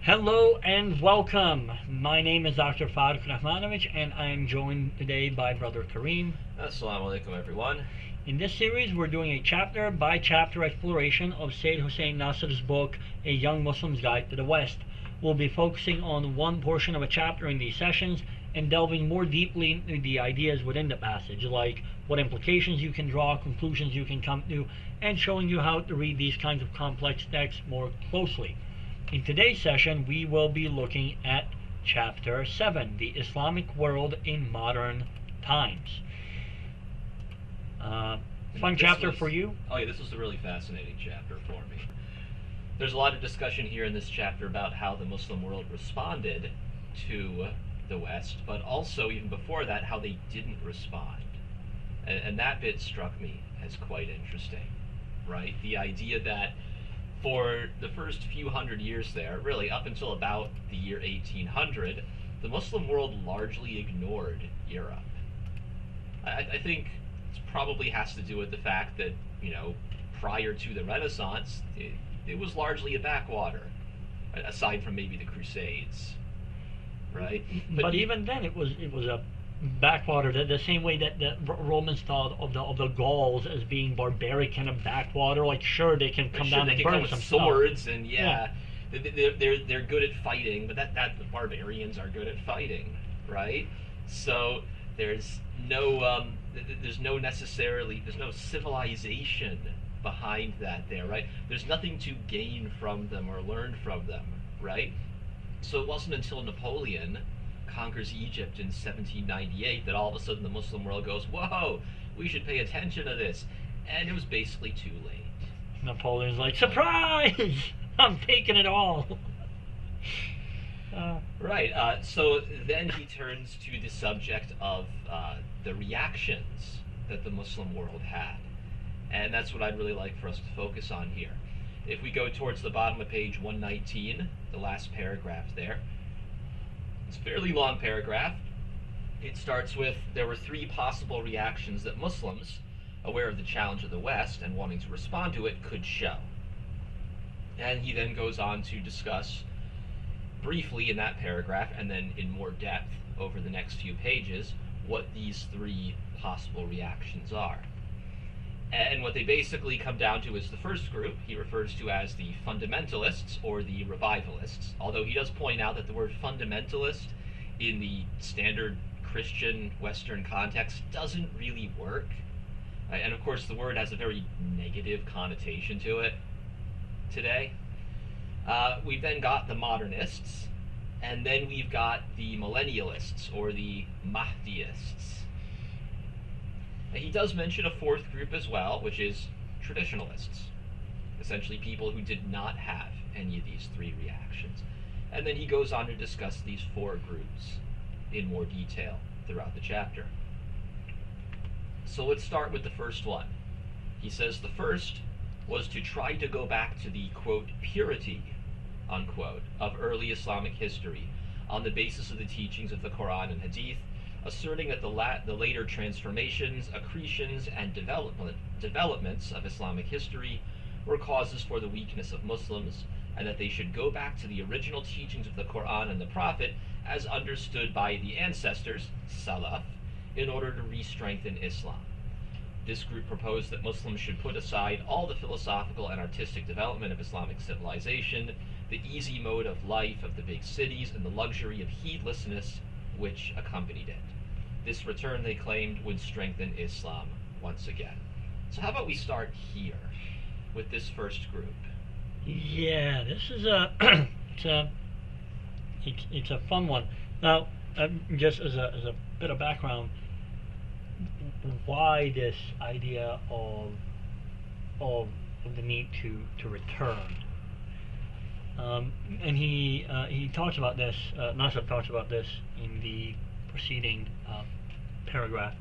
Hello and welcome. My name is Dr. Faruk Rahmanovich and I am joined today by Brother Kareem. Assalamu alaikum, everyone. In this series, we're doing a chapter by chapter exploration of Sayyid Hussein Nasr's book, A Young Muslim's Guide to the West. We'll be focusing on one portion of a chapter in these sessions and delving more deeply into the ideas within the passage, like what implications you can draw, conclusions you can come to, and showing you how to read these kinds of complex texts more closely. In today's session, we will be looking at Chapter 7, The Islamic World in Modern Times. Fun chapter for you? Oh yeah, this was a really fascinating chapter for me. There's a lot of discussion here in this chapter about how the Muslim world responded to the West, but also, even before that, how they didn't respond. And that bit struck me as quite interesting, right? The idea that for the first few hundred years there, really up until about the year 1800, the Muslim world largely ignored Europe. I think it probably has to do with the fact that, prior to the Renaissance, it was largely a backwater, aside from maybe the Crusades, right? But even then, it was a backwater, the same way that the Romans thought of the Gauls as being barbaric and a backwater. Like, sure, they can come down and burn some swords, stuff. And they're good at fighting, but that the barbarians are good at fighting, right? So there's no civilization behind that there, right? There's nothing to gain from them or learn from them, right? So it wasn't until Napoleon conquers Egypt in 1798 that all of a sudden the Muslim world goes, whoa, we should pay attention to this. And it was basically too late. Napoleon's like, surprise! I'm taking it all. Right. So then he turns to the subject of the reactions that the Muslim world had. And that's what I'd really like for us to focus on here. If we go towards the bottom of page 119, the last paragraph there, it's a fairly long paragraph. It starts with, there were three possible reactions that Muslims, aware of the challenge of the West and wanting to respond to it, could show. And he then goes on to discuss briefly in that paragraph, and then in more depth over the next few pages, what these three possible reactions are. And what they basically come down to is the first group he refers to as the fundamentalists or the revivalists, although he does point out that the word fundamentalist in the standard Christian Western context doesn't really work. And of course the word has a very negative connotation to it today. We've then got the modernists, and then we've got the millennialists or the Mahdiysts. He does mention a fourth group as well, which is traditionalists, essentially people who did not have any of these three reactions. And then he goes on to discuss these four groups in more detail throughout the chapter. So let's start with the first one. He says the first was to try to go back to the, quote, purity, unquote, of early Islamic history on the basis of the teachings of the Quran and Hadith, asserting that the later transformations, accretions, and developments of Islamic history were causes for the weakness of Muslims, and that they should go back to the original teachings of the Quran and the Prophet as understood by the ancestors, Salaf, in order to re-strengthen Islam. This group proposed that Muslims should put aside all the philosophical and artistic development of Islamic civilization, the easy mode of life of the big cities, and the luxury of heedlessness which accompanied it. This return, they claimed, would strengthen Islam once again. So how about we start here with this first group? Yeah, this is it's a fun one. Now, just as a bit of background, why this idea of the need to return? And he talks about this. Nasr talks about this in the preceding paragraph.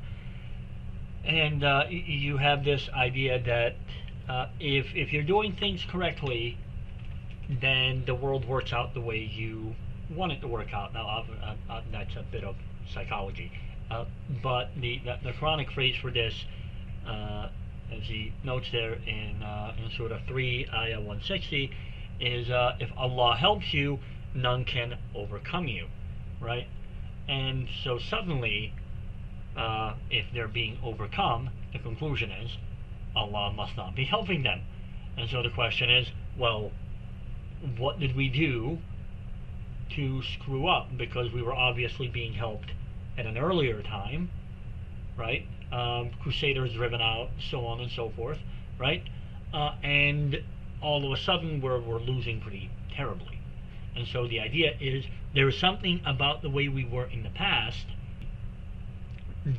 And you have this idea that if you're doing things correctly, then the world works out the way you want it to work out. Now, that's a bit of psychology. But the Quranic phrase for this, as he notes there in Surah 3, Ayah 160, is if Allah helps you, none can overcome you, right? And so suddenly, if they're being overcome, the conclusion is Allah must not be helping them. And so the question is, well, what did we do to screw up? Because we were obviously being helped at an earlier time, right? Crusaders driven out, so on and so forth, right? And all of a sudden we're losing pretty terribly. And so the idea is there is something about the way we were in the past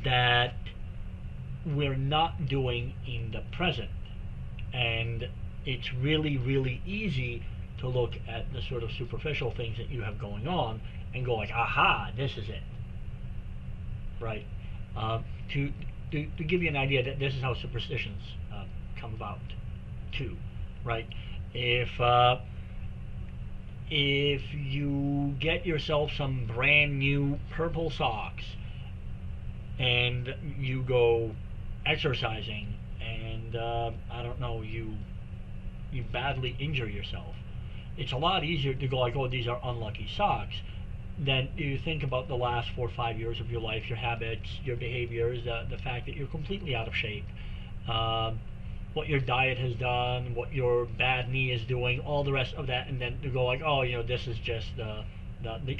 that we're not doing in the present. And it's really, really easy to look at the sort of superficial things that you have going on and go like, aha, this is it, right? To give you an idea that this is how superstitions come about too, right? If you get yourself some brand new purple socks and you go exercising and I don't know, you badly injure yourself, it's a lot easier to go like, oh, these are unlucky socks, than you think about the last 4 or 5 years of your life, your habits, your behaviors, the fact that you're completely out of shape, what your diet has done, what your bad knee is doing, all the rest of that, and then to go like, oh, this is just the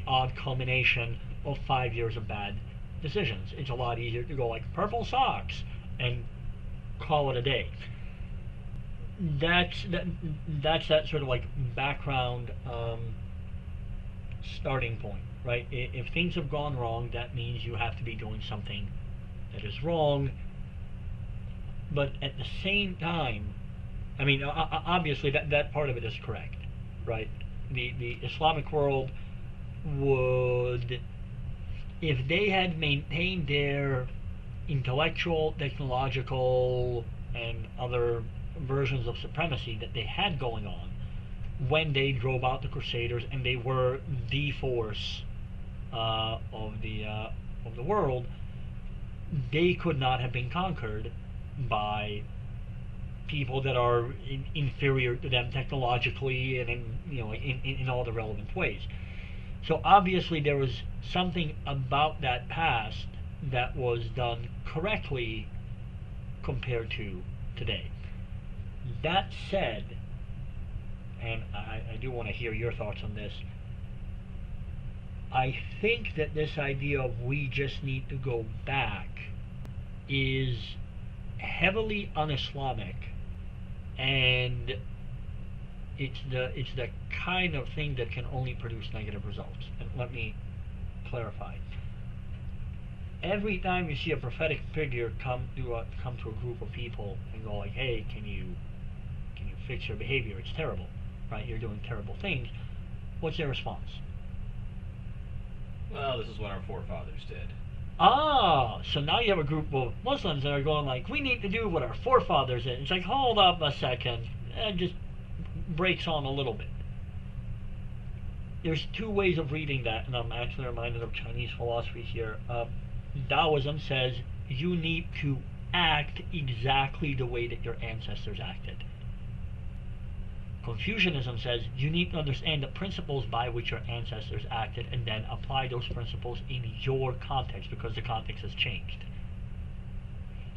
odd culmination of 5 years of bad decisions. It's a lot easier to go like purple socks and call it a day. That's that sort of like background starting point, right? If things have gone wrong, that means you have to be doing something that is wrong. But at the same time, I mean, obviously that part of it is correct, right? The Islamic world would, if they had maintained their intellectual, technological, and other versions of supremacy that they had going on when they drove out the Crusaders and they were the force of the world, they could not have been conquered by people that are inferior to them technologically and in all the relevant ways. So obviously there was something about that past that was done correctly compared to today. That said, and I do want to hear your thoughts on this, I think that this idea of we just need to go back is heavily un-Islamic, and it's the kind of thing that can only produce negative results. And let me clarify. Every time you see a prophetic figure come to a group of people and go like, hey, can you fix your behavior? It's terrible, right? You're doing terrible things. What's their response? Well, this is what our forefathers did. Ah, so now you have a group of Muslims that are going like, we need to do what our forefathers did. It's like, hold up a second. It just breaks on a little bit. There's two ways of reading that, and I'm actually reminded of Chinese philosophy here. Taoism says you need to act exactly the way that your ancestors acted. Confucianism says you need to understand the principles by which your ancestors acted and then apply those principles in your context because the context has changed.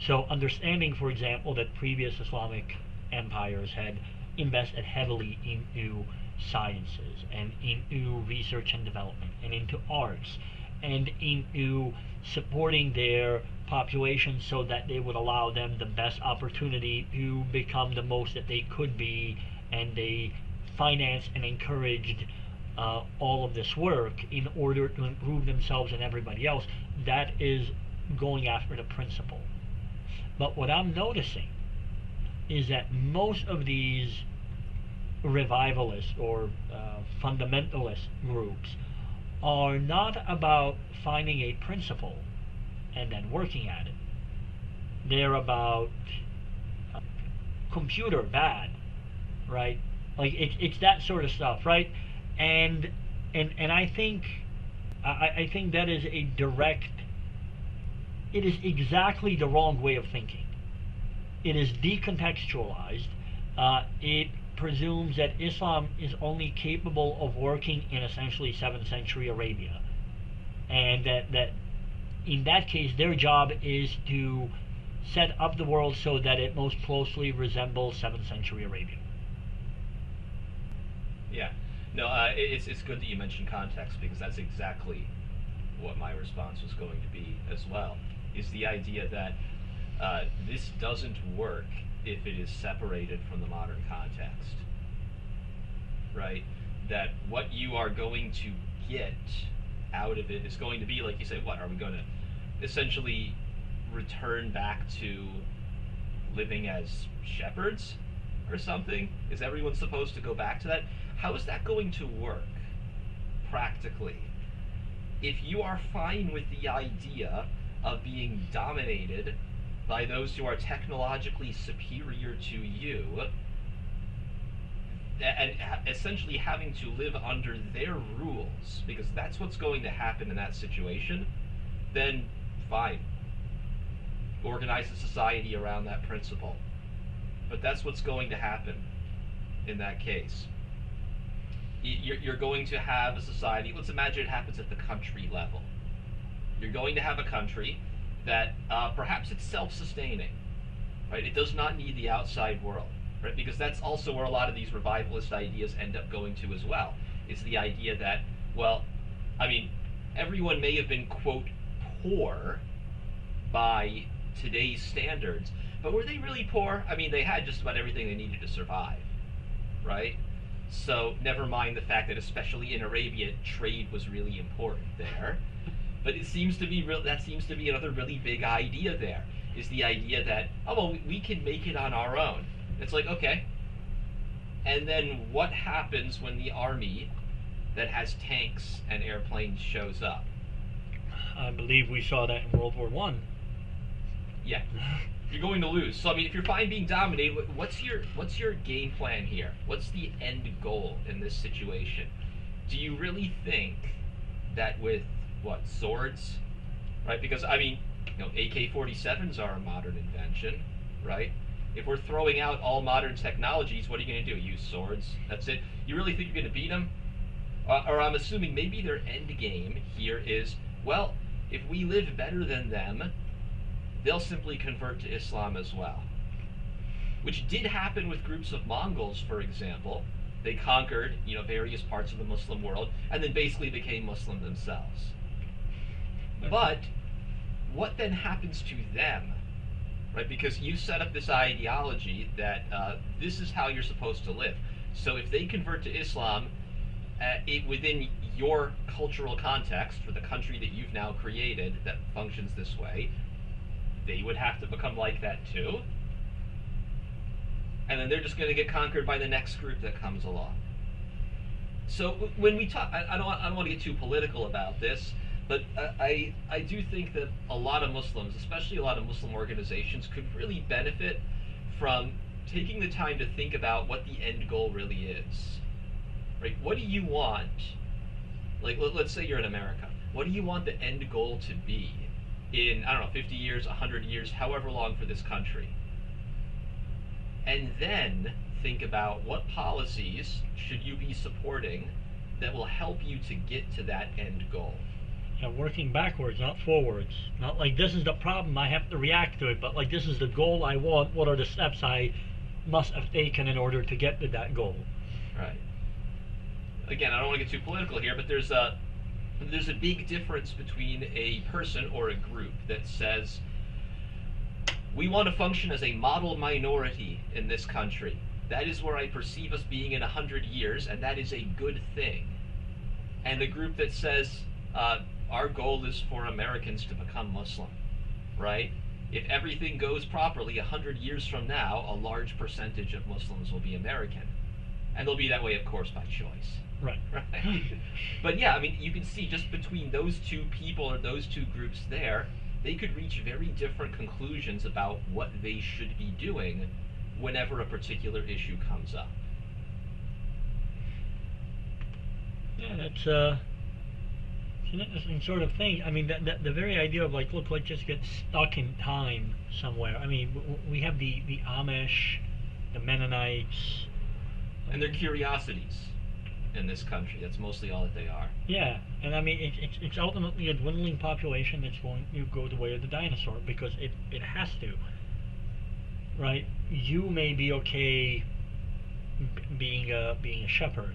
So understanding, for example, that previous Islamic empires had invested heavily into sciences and into research and development and into arts and into supporting their population so that they would allow them the best opportunity to become the most that they could be, and they financed and encouraged all of this work in order to improve themselves and everybody else. That is going after the principle. But what I'm noticing is that most of these revivalist or fundamentalist groups are not about finding a principle and then working at it. They're about computer bad, right? Like it's that sort of stuff, right? And I think that is a direct. It is exactly the wrong way of thinking. It is decontextualized. It presumes that Islam is only capable of working in essentially 7th century Arabia, and that in that case their job is to set up the world so that it most closely resembles 7th century Arabia. Yeah. No, it's good that you mentioned context, because that's exactly what my response was going to be as well, is the idea that this doesn't work if it is separated from the modern context, right? That what you are going to get out of it is going to be, like you say, what, are we going to essentially return back to living as shepherds or something? Is everyone supposed to go back to that? How is that going to work practically? If you are fine with the idea of being dominated by those who are technologically superior to you, and essentially having to live under their rules, because that's what's going to happen in that situation, then fine. Organize a society around that principle. But that's what's going to happen in that case. You're going to have a society, let's imagine it happens at the country level. You're going to have a country that perhaps it's self-sustaining, right? It does not need the outside world, right? Because that's also where a lot of these revivalist ideas end up going to as well. It's the idea that, well, I mean, everyone may have been, quote, poor by today's standards, but were they really poor? I mean, they had just about everything they needed to survive, right? So never mind the fact that, especially in Arabia, trade was really important there. But it seems to be that seems to be another really big idea there, is the idea that, oh, well, we can make it on our own. It's like, okay. And then what happens when the army that has tanks and airplanes shows up? I believe we saw that in World War One. Yeah. You're going to lose. So I mean, if you're fine being dominated, what's your game plan here? What's the end goal in this situation? Do you really think that with swords, right? Because I mean, AK-47s are a modern invention, right? If we're throwing out all modern technologies, what are you going to do? Use swords? That's it? You really think you're going to beat them? Or I'm assuming maybe their end game here is, well, if we live better than them, they'll simply convert to Islam as well. Which did happen with groups of Mongols, for example. They conquered, various parts of the Muslim world, and then basically became Muslim themselves. But what then happens to them, right? Because you set up this ideology that this is how you're supposed to live. So if they convert to Islam, within your cultural context, for the country that you've now created that functions this way, they would have to become like that too. And then they're just going to get conquered by the next group that comes along. So when we talk, I don't want to get too political about this, but I do think that a lot of Muslims, especially a lot of Muslim organizations, could really benefit from taking the time to think about what the end goal really is. Right? What do you want? Like, let's say you're in America. What do you want the end goal to be in, 50 years, 100 years, however long for this country? And then think about what policies should you be supporting that will help you to get to that end goal. Yeah, working backwards, not forwards. Not like this is the problem, I have to react to it, but like this is the goal I want, what are the steps I must have taken in order to get to that goal? Right. Again, I don't want to get too political here, but there's a big difference between a person or a group that says, we want to function as a model minority in this country. That is where I perceive us being in 100 years, and that is a good thing. And the group that says, our goal is for Americans to become Muslim, right? If everything goes properly, 100 years from now, a large percentage of Muslims will be American. And they'll be that way, of course, by choice. Right. Right? But yeah, I mean, you can see just between those two people or those two groups there, they could reach very different conclusions about what they should be doing whenever a particular issue comes up. Yeah, that's it's an interesting sort of thing. I mean, the very idea of like, look, let's just get stuck in time somewhere. I mean, we have the Amish, the Mennonites, And they're curiosities in this country. That's mostly all that they are. Yeah, and I mean it's ultimately a dwindling population that's going to go the way of the dinosaur because it has to. Right? You may be okay being a shepherd.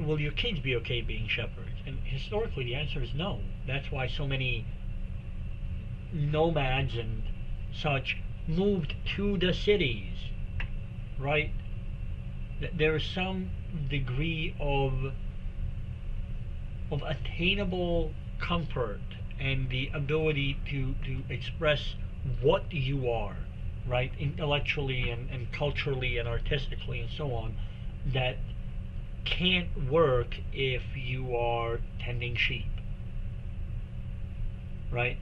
Will your kids be okay being shepherds? And historically, the answer is no. That's why so many nomads and such moved to the cities, right? There is some degree of attainable comfort and the ability to express what you are, right, intellectually and culturally and artistically and so on, that can't work if you are tending sheep, right?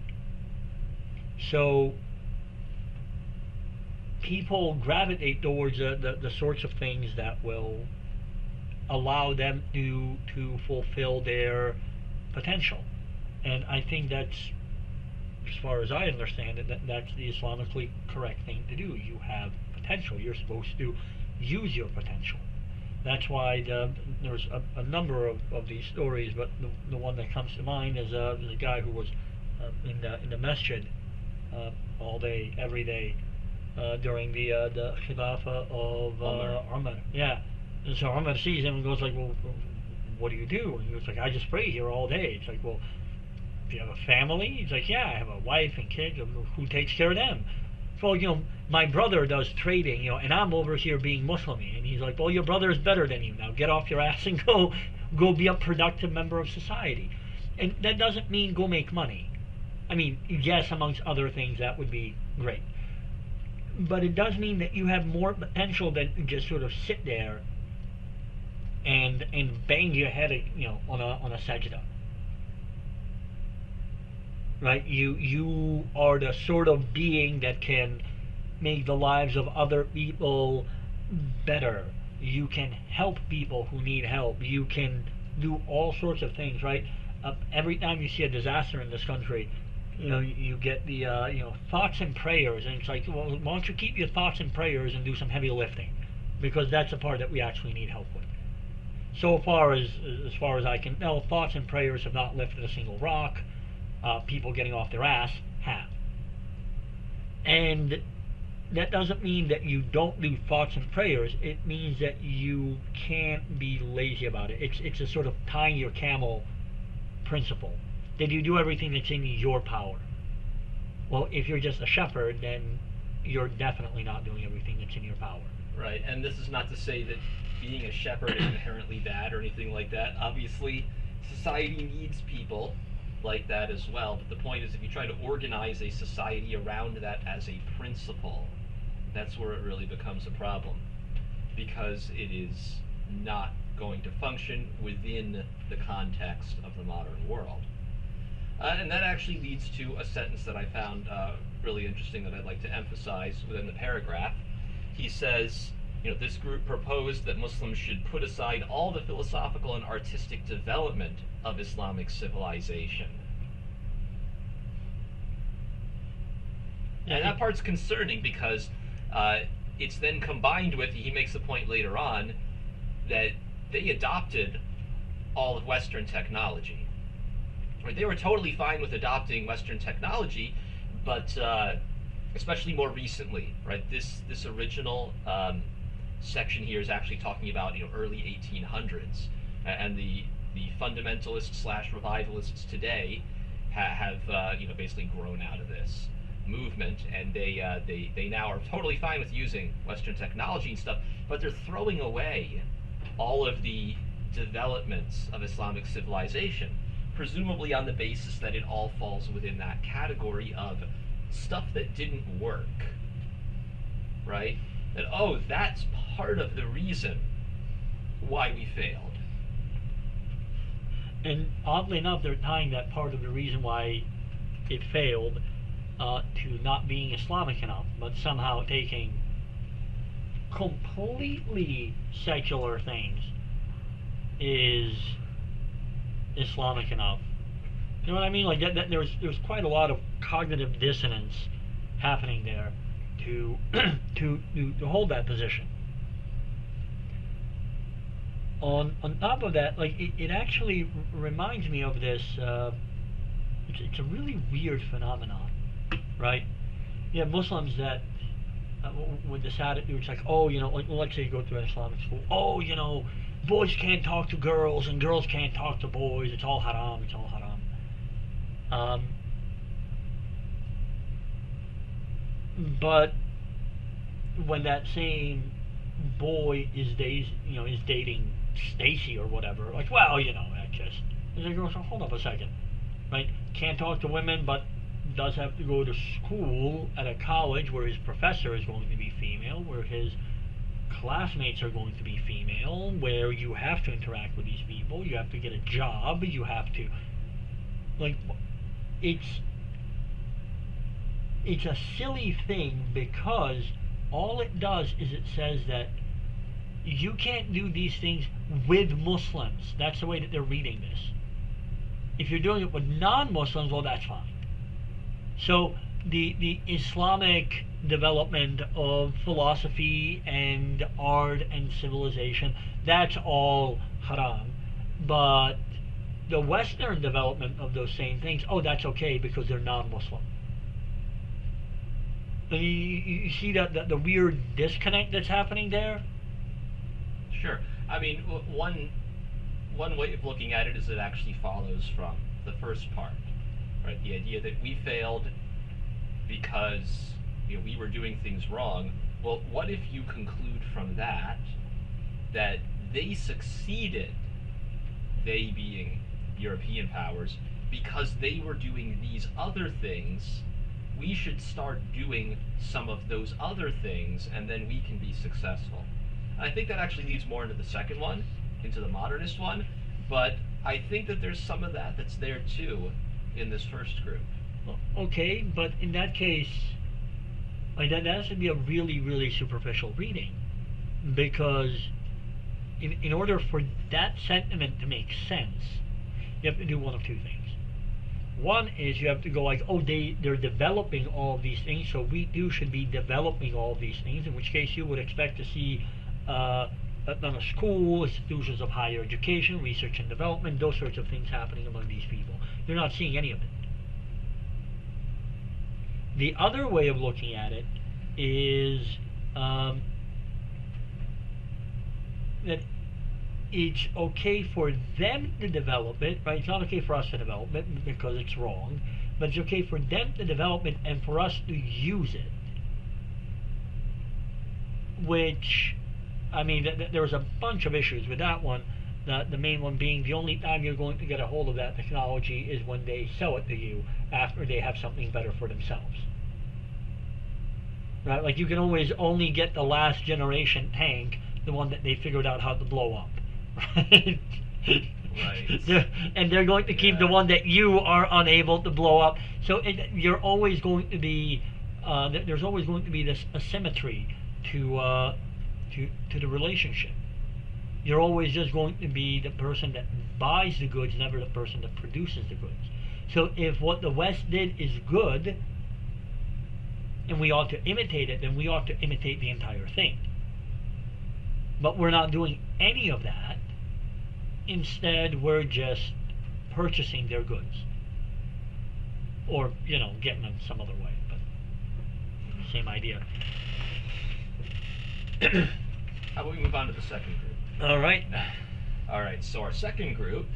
So people gravitate towards the sorts of things that will allow them to fulfill their potential. And I think that's, as far as I understand it, that's the Islamically correct thing to do. You have potential. You're supposed to use your potential. That's why there's a number of these stories, but the one that comes to mind is a guy who was in the masjid all day, every day, during the Khilafah of Umar. Yeah. And so Umar sees him and goes like, well, what do you do? And he was like, I just pray here all day. It's like, well, do you have a family? He's like, yeah, I have a wife and kids. Who takes care of them? So, my brother does trading, and I'm over here being Muslim. And he's like, well, your brother is better than you. Now get off your ass and go be a productive member of society. And that doesn't mean go make money. I mean, yes, amongst other things, that would be great. But it does mean that you have more potential than just sort of sit there and bang your head, on a sajda. Right? You are the sort of being that can make the lives of other people better. You can help people who need help. You can do all sorts of things, right? Every time you see a disaster in this country, you get the thoughts and prayers, and it's like, well, why don't you keep your thoughts and prayers and do some heavy lifting, because that's the part that we actually need help with. So far as I can tell, thoughts and prayers have not lifted a single rock. People getting off their ass have. And that doesn't mean that you don't do thoughts and prayers. It means that you can't be lazy about it. It's a sort of tying your camel principle. That you do everything that's in your power. Well, if you're just a shepherd, then you're definitely not doing everything that's in your power. Right, and this is not to say that being a shepherd is inherently bad or anything like that. Obviously, society needs people like that as well, but the point is, if you try to organize a society around that as a principle, that's where it really becomes a problem, because it is not going to function within the context of the modern world. And that actually leads to a sentence that I found really interesting that I'd like to emphasize within the paragraph. He says, this group proposed that Muslims should put aside all the philosophical and artistic development of Islamic civilization. And that part's concerning because it's then combined with, he makes the point later on, that they adopted all of Western technology. They were totally fine with adopting Western technology, but especially more recently, right? This original section here is actually talking about early 1800s, and the fundamentalists / revivalists today have basically grown out of this movement, and they now are totally fine with using Western technology and stuff, but they're throwing away all of the developments of Islamic civilization, presumably on the basis that it all falls within that category of stuff that didn't work, right? That, that's part of the reason why we failed. And oddly enough, they're tying that part of the reason why it failed to not being Islamic enough, but somehow taking completely secular things is Islamic enough. You know what I mean? Like that there's quite a lot of cognitive dissonance happening there to hold that position. On top of that, like it actually reminds me of this. It's a really weird phenomenon, right? You have Muslims that with this attitude, it's like, oh, like, let's say you go to an Islamic school. Oh, boys can't talk to girls and girls can't talk to boys. It's all haram. It's all haram. But when that same boy is dating Stacy or whatever, like, well, that just, and the girl says, hold up a second, right? Can't talk to women, but does have to go to school at a college where his professor is going to be female, where his classmates are going to be female, where you have to interact with these people, you have to get a job, you have to, like, it's a silly thing, because all it does is it says that you can't do these things with Muslims. That's the way that they're reading this. If you're doing it with non-Muslims, well, that's fine. So the Islamic development of philosophy and art and civilization, that's all haram. But the Western development of those same things, oh, that's okay because they're non-Muslim. You see that the weird disconnect that's happening there? Sure. I mean, one way of looking at it is it actually follows from the first part, right? The idea that we failed because we were doing things wrong. Well, what if you conclude from that they succeeded, they being European powers, because they were doing these other things? We should start doing some of those other things, and then we can be successful. I think that actually leads more into the second one, into the modernist one, but I think that there's some of that that's there too in this first group. Okay, but in that case, like that has to be a really, really superficial reading, because in order for that sentiment to make sense, you have to do one of two things. One is you have to go like, oh, they're developing all of these things, so we too should be developing all of these things, in which case you would expect to see on a school, institutions of higher education, research and development, those sorts of things happening among these people. You're not seeing any of it. The other way of looking at it is that it's okay for them to develop it, right? It's not okay for us to develop it because it's wrong, but it's okay for them to develop it and for us to use it. Which, I mean, there was a bunch of issues with that one. The main one being the only time you're going to get a hold of that technology is when they sell it to you after they have something better for themselves. Right? Like you can always only get the last generation tank, the one that they figured out how to blow up. Right? Right. And they're going to keep the one that you are unable to blow up. So you're always going to be, there's always going to be this asymmetry to the relationship. You're always just going to be the person that buys the goods, never the person that produces the goods. So if what the West did is good, and we ought to imitate it, then we ought to imitate the entire thing. But we're not doing any of that. Instead, we're just purchasing their goods. Or, getting them some other way. But same idea. How about we move on to the second group? All right. All right, so our second group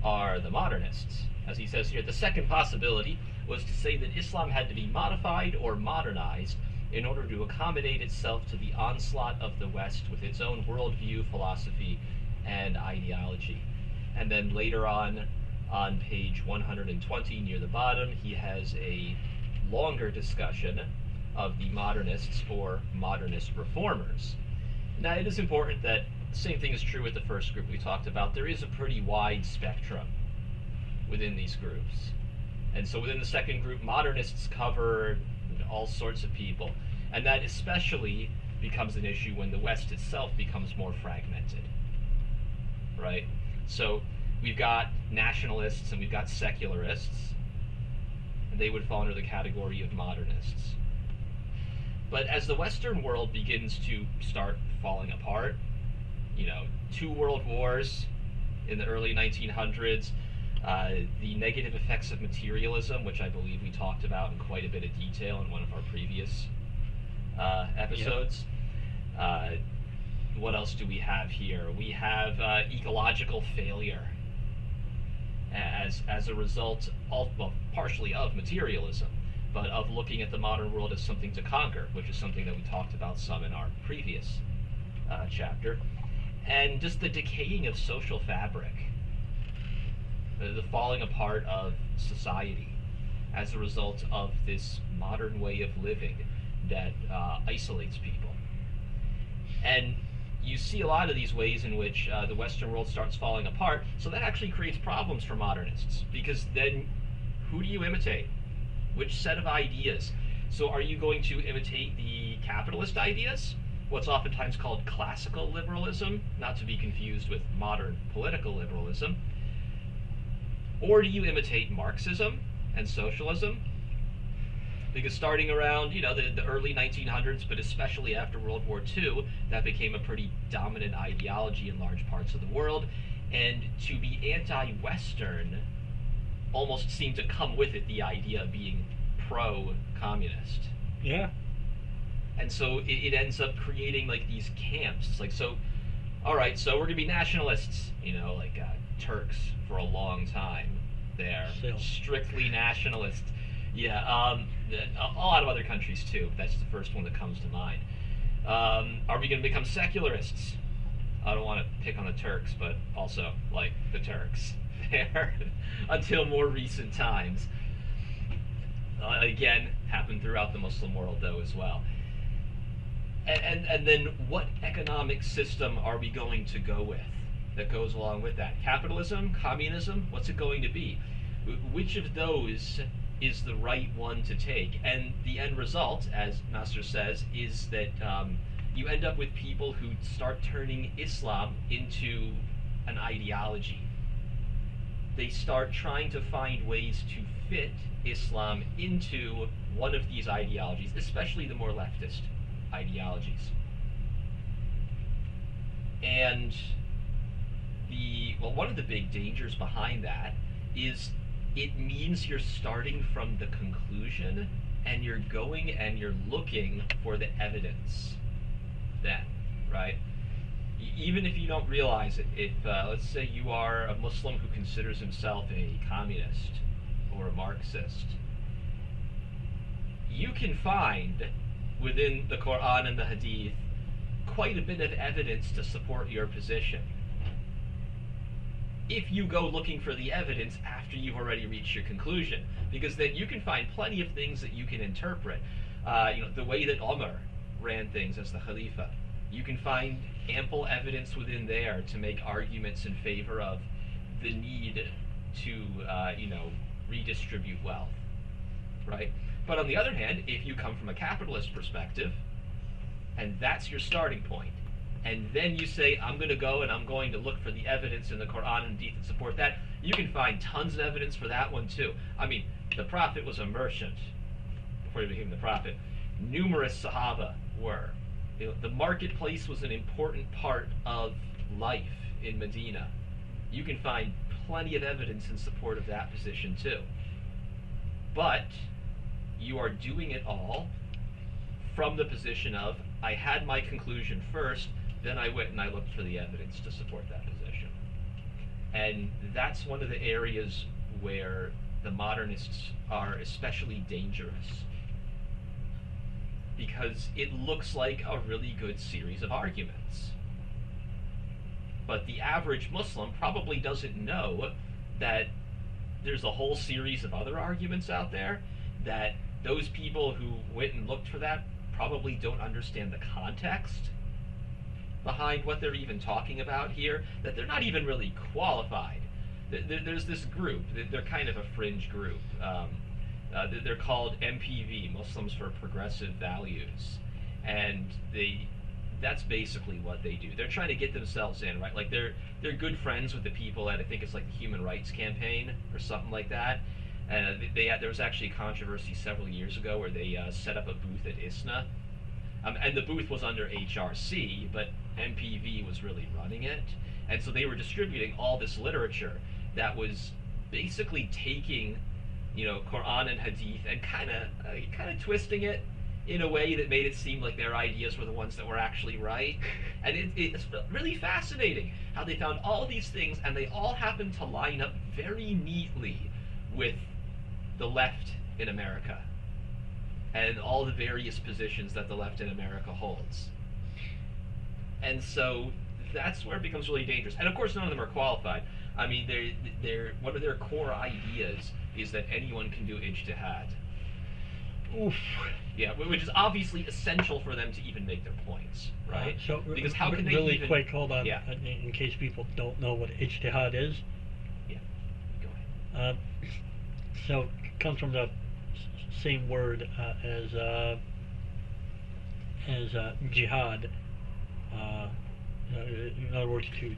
are the modernists. As he says here, the second possibility was to say that Islam had to be modified or modernized in order to accommodate itself to the onslaught of the West with its own worldview, philosophy, and ideology. And then later on page 120 near the bottom, he has a longer discussion of the modernists or modernist reformers. Now, it is important that the same thing is true with the first group we talked about. There is a pretty wide spectrum within these groups. And so within the second group, modernists cover all sorts of people. And that especially becomes an issue when the West itself becomes more fragmented. Right? So we've got nationalists and we've got secularists, and they would fall under the category of modernists. But as the Western world begins to start falling apart, two world wars in the early 1900s, the negative effects of materialism, which I believe we talked about in quite a bit of detail in one of our previous episodes. Yep. What else do we have here? We have ecological failure as a result, partially of materialism, but of looking at the modern world as something to conquer, which is something that we talked about some in our previous chapter. And just the decaying of social fabric, the falling apart of society as a result of this modern way of living that isolates people. And you see a lot of these ways in which the Western world starts falling apart, so that actually creates problems for modernists, because then who do you imitate? Which set of ideas? So are you going to imitate the capitalist ideas, what's oftentimes called classical liberalism, not to be confused with modern political liberalism? Or do you imitate Marxism and socialism? Because starting around, the early 1900s, but especially after World War II, that became a pretty dominant ideology in large parts of the world. And to be anti-Western almost seemed to come with it the idea of being pro-communist. Yeah. And so it ends up creating like these camps. It's like, so, all right, so we're going to be nationalists, like Turks for a long time. They're strictly nationalist. Yeah, a lot of other countries too. That's the first one that comes to mind. Are we going to become secularists? I don't want to pick on the Turks, but also like the Turks there until more recent times. Again, happened throughout the Muslim world though as well. And then what economic system are we going to go with that goes along with that? Capitalism? Communism? What's it going to be? Which of those is the right one to take? And the end result, as Nasr says, is that you end up with people who start turning Islam into an ideology. They start trying to find ways to fit Islam into one of these ideologies, especially the more leftist ideologies. And one of the big dangers behind that is it means you're starting from the conclusion and you're going and you're looking for the evidence then, right? Even if you don't realize it, if let's say you are a Muslim who considers himself a communist or a Marxist, you can find within the Quran and the Hadith quite a bit of evidence to support your position, if you go looking for the evidence after you've already reached your conclusion, because then you can find plenty of things that you can interpret. The way that Umar ran things as the Khalifa, you can find ample evidence within there to make arguments in favor of the need to, redistribute wealth, right? But on the other hand, if you come from a capitalist perspective, and that's your starting point, and then you say, I'm going to go and I'm going to look for the evidence in the Quran and Hadith that support that, you can find tons of evidence for that one too. I mean, the Prophet was a merchant before he became the Prophet. Numerous Sahaba were. The marketplace was an important part of life in Medina. You can find plenty of evidence in support of that position too. But you are doing it all from the position of, I had my conclusion first, then I went and I looked for the evidence to support that position. And that's one of the areas where the modernists are especially dangerous, because it looks like a really good series of arguments. But the average Muslim probably doesn't know that there's a whole series of other arguments out there, that those people who went and looked for that probably don't understand the context behind what they're even talking about here, that they're not even really qualified. There's this group, they're kind of a fringe group. They're called MPV, Muslims for Progressive Values, and that's basically what they do. They're trying to get themselves in, right? Like they're good friends with the people at, I think it's like the Human Rights Campaign or something like that. And there was actually a controversy several years ago where they set up a booth at ISNA And the booth was under HRC, but MPV was really running it, and so they were distributing all this literature that was basically taking, Quran and Hadith and kind of twisting it in a way that made it seem like their ideas were the ones that were actually right. And it's really fascinating how they found all of these things, and they all happen to line up very neatly with the left in America and all the various positions that the left in America holds. And so that's where it becomes really dangerous. And of course, none of them are qualified. I mean, they're one of their core ideas is that anyone can do ijtihad. Oof. Yeah, which is obviously essential for them to even make their points, right? So because how can they really even... quick, hold on, Yeah. in case people don't know what ijtihad is. Yeah, go ahead. So it comes from the same word as jihad. In other words, to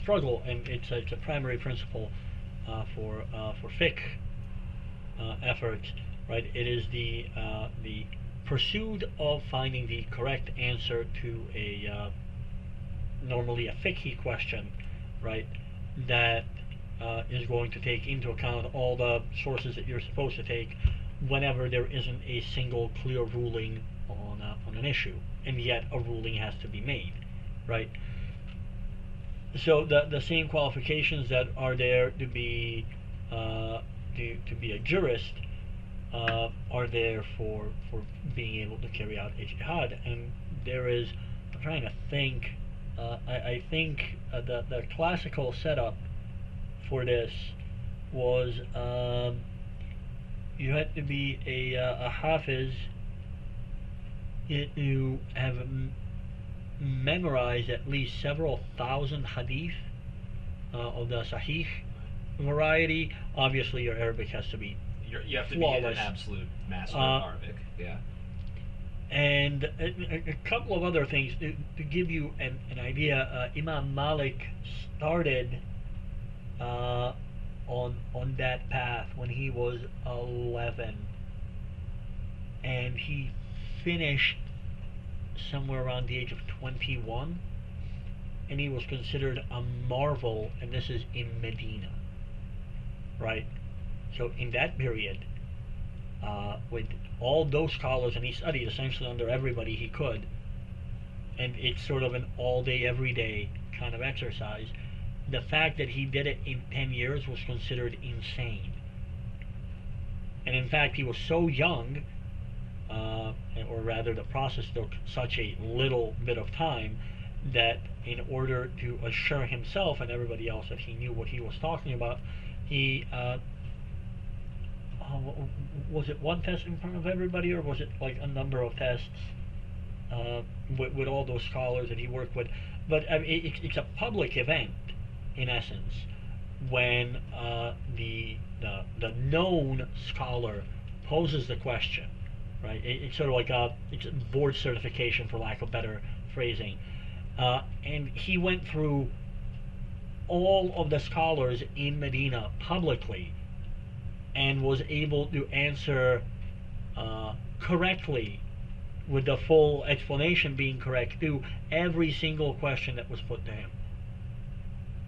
struggle, and it's a primary principle for fiqh efforts, right? It is the pursuit of finding the correct answer to a normally a fiqh question, right? That is going to take into account all the sources that you're supposed to take whenever there isn't a single clear ruling on an issue, and yet a ruling has to be made, right? So the same qualifications that are there to be a jurist are there for being able to carry out ijtihad. And there is, I'm trying to think, I think the classical setup for this was you had to be a hafiz, you have memorized at least several thousand hadith of the sahih variety. Obviously your Arabic has to be You have to flawless. be an absolute master of Arabic, yeah. And a couple of other things to give you an idea. Imam Malik started on that path when he was 11, and he finished somewhere around the age of 21, and he was considered a marvel, and this is in Medina, right? So in that period, with all those scholars, and he studied essentially under everybody he could, and it's sort of an all-day, everyday kind of exercise. The fact that he did it in 10 years was considered insane. And in fact, he was so young, or rather the process took such a little bit of time, that in order to assure himself and everybody else that he knew what he was talking about, he was it one test in front of everybody, or was it like a number of tests with all those scholars that he worked with? But I mean, it's a public event in essence when the known scholar poses the question, right? It's sort of like it's a board certification, for lack of better phrasing, and he went through all of the scholars in Medina publicly and was able to answer correctly, with the full explanation being correct, to every single question that was put to him,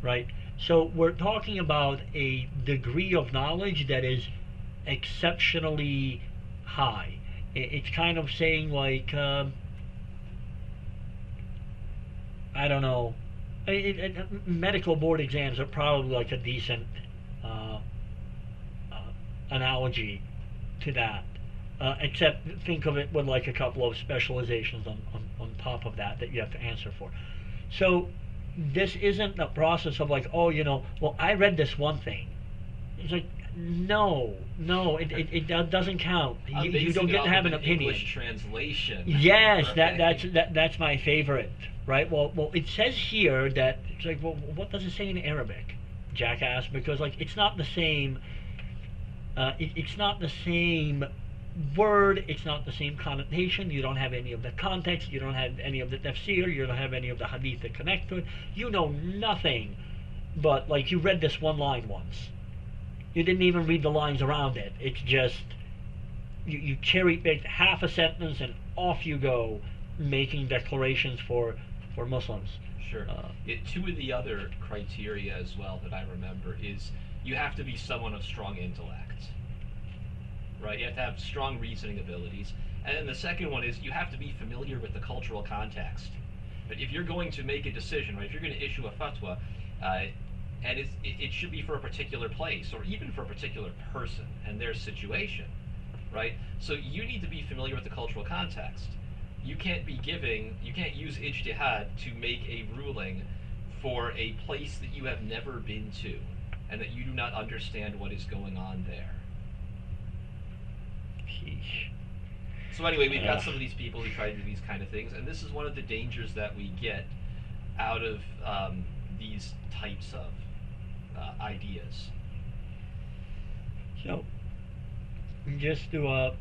right? So we're talking about a degree of knowledge that is exceptionally high. It's kind of saying like, I don't know, medical board exams are probably like a decent analogy to that, except think of it with like a couple of specializations on top of that you have to answer for. So this isn't a process of like, oh, well, I read this one thing. It's like, no, it doesn't count. You don't get to have an opinion. English translation. Yes, right? that's my favorite, right? Well, it says here that it's like, well, what does it say in Arabic, jackass? Because like it's not the same. It's not the same word, it's not the same connotation, you don't have any of the context, you don't have any of the tafsir, you don't have any of the hadith that connect to it, you know nothing, but like you read this one line once. You didn't even read the lines around it. It's just, you cherry-picked half a sentence and off you go, making declarations for Muslims. Sure. Two of the other criteria as well that I remember is you have to be someone of strong intellect, right? You have to have strong reasoning abilities. And then the second one is you have to be familiar with the cultural context. But if you're going to make a decision, right, if you're going to issue a fatwa, and it should be for a particular place or even for a particular person and their situation, right? So you need to be familiar with the cultural context. You can't use ijtihad to make a ruling for a place that you have never been to and that you do not understand what is going on there. Sheesh. So anyway, we've got some of these people who try to do these kind of things, and this is one of the dangers that we get out of these types of ideas. So, just to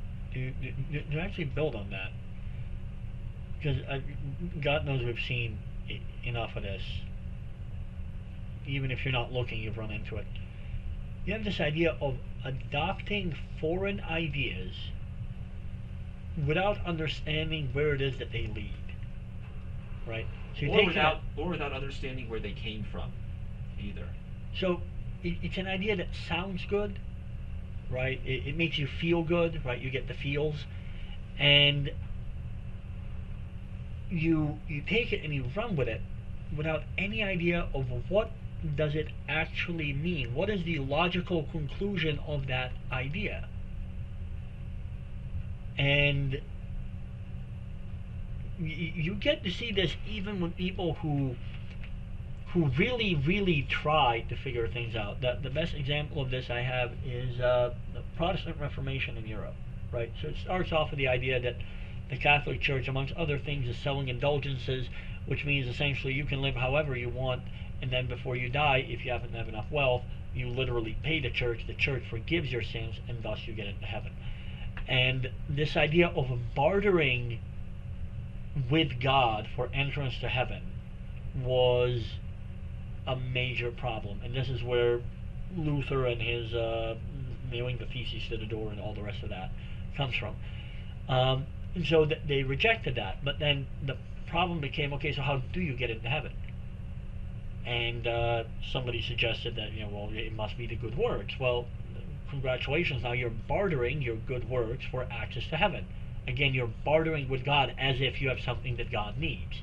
actually build on that, because God knows we've seen enough of this. Even if you're not looking, you've run into it. You have this idea of adopting foreign ideas without understanding where it is that they lead, right? So or without understanding where they came from, either. So it's an idea that sounds good, right? It makes you feel good, right? You get the feels, and you take it and you run with it without any idea of what does it actually mean. What is the logical conclusion of that idea? And you get to see this even with people who really try to figure things out. The best example of this I have is the Protestant Reformation in Europe, right? So it starts off with the idea that the Catholic Church, amongst other things, is selling indulgences, which means essentially you can live however you want, and then before you die, if you happen to have enough wealth, you literally pay the church forgives your sins, and thus you get into heaven. And this idea of bartering with God for entrance to heaven was a major problem. And this is where Luther and his nailing the theses to the door and all the rest of that comes from. And so they rejected that. But then the problem became, okay, so how do you get into heaven? And somebody suggested that, well, it must be the good works. Well, congratulations, now you're bartering your good works for access to heaven. Again, you're bartering with God as if you have something that God needs.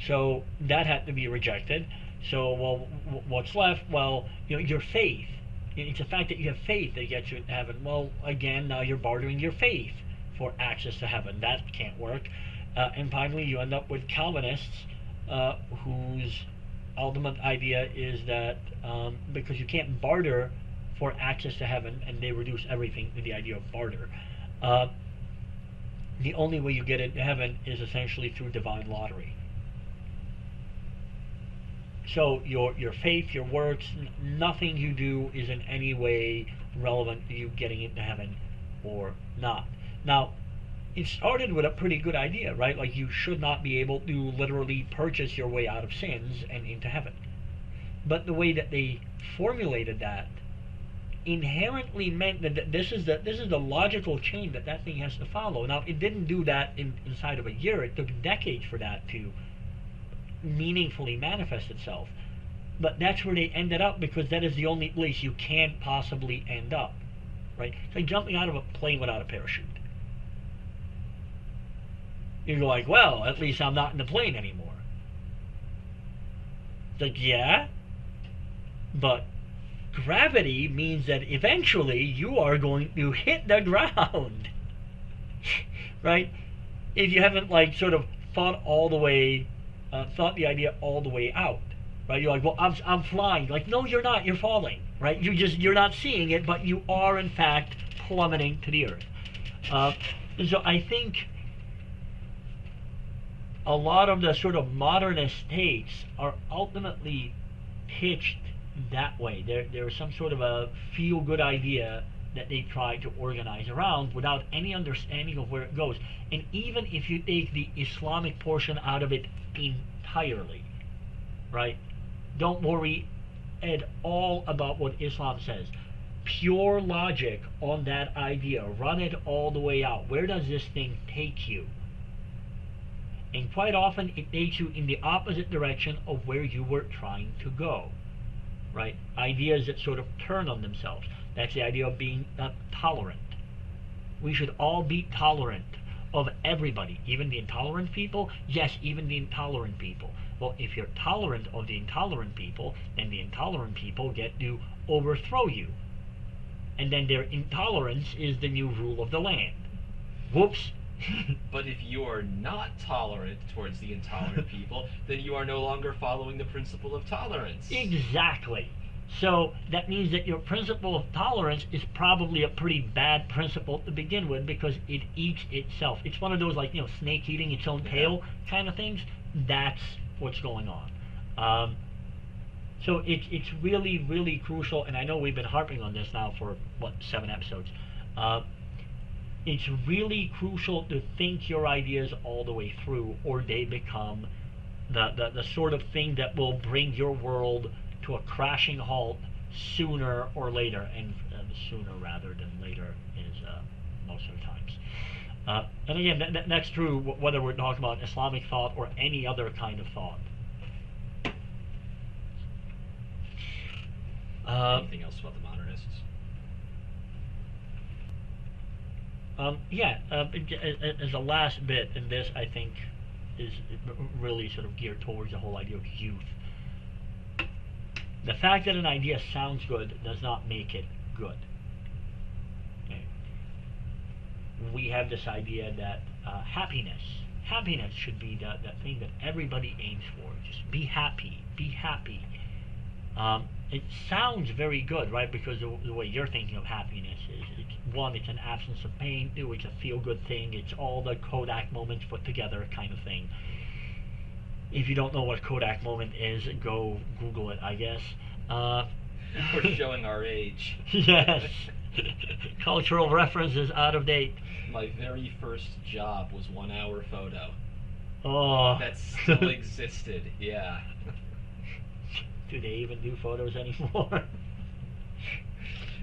So that had to be rejected. So, well, what's left? Well, your faith. It's the fact that you have faith that gets you into heaven. Well, again, now you're bartering your faith for access to heaven. That can't work. And finally, you end up with Calvinists whose ultimate idea is that because you can't barter for access to heaven, and they reduce everything to the idea of barter, the only way you get into heaven is essentially through divine lottery. So your faith, your works, nothing you do is in any way relevant to you getting into heaven or not. Now, it started with a pretty good idea, right? Like, you should not be able to literally purchase your way out of sins and into heaven. But the way that they formulated that inherently meant that this is the logical chain that thing has to follow. Now, it didn't do that inside of a year. It took decades for that to meaningfully manifest itself. But that's where they ended up, because that is the only place you can possibly end up, right? It's like jumping out of a plane without a parachute. You're like, well, at least I'm not in the plane anymore. It's like, yeah, but gravity means that eventually you are going to hit the ground, right? If you haven't sort of thought the idea all the way out, right? You're like, well, I'm flying. Like, no, you're not. You're falling, right? You're not seeing it, but you are in fact plummeting to the earth. So I think a lot of the sort of modernist takes are ultimately pitched that way. There is some sort of a feel-good idea that they try to organize around without any understanding of where it goes. And even if you take the Islamic portion out of it entirely, right? Don't worry at all about what Islam says. Pure logic on that idea. Run it all the way out. Where does this thing take you? And quite often it takes you in the opposite direction of where you were trying to go, right? Ideas that sort of turn on themselves. That's the idea of being tolerant. We should all be tolerant of everybody, even the intolerant people. Yes, even the intolerant people. Well, if you're tolerant of the intolerant people, then the intolerant people get to overthrow you. And then their intolerance is the new rule of the land. Whoops. But if you are not tolerant towards the intolerant people, then you are no longer following the principle of tolerance. Exactly. So that means that your principle of tolerance is probably a pretty bad principle to begin with, because it eats itself. It's one of those, like, snake eating its own tail kind of things. That's what's going on. So it's really, really crucial, and I know we've been harping on this now for, 7 episodes. It's really crucial to think your ideas all the way through, or they become the sort of thing that will bring your world to a crashing halt sooner or later, and sooner rather than later is most of the times. And again, that's true whether we're talking about Islamic thought or any other kind of thought. Anything else about the modernists? As a last bit, and this I think is really sort of geared towards the whole idea of youth. The fact that an idea sounds good does not make it good. Okay. We have this idea that happiness should be the thing that everybody aims for. Just be happy, be happy. It sounds very good, right? Because the way you're thinking of happiness is, one, it's an absence of pain. Two, it's a feel-good thing. It's all the Kodak moments put together kind of thing. If you don't know what Kodak moment is, go Google it, I guess. We're showing our age. Yes. Cultural reference is out of date. My very first job was 1 hour photo. Oh. That still existed, yeah. Do they even do photos anymore?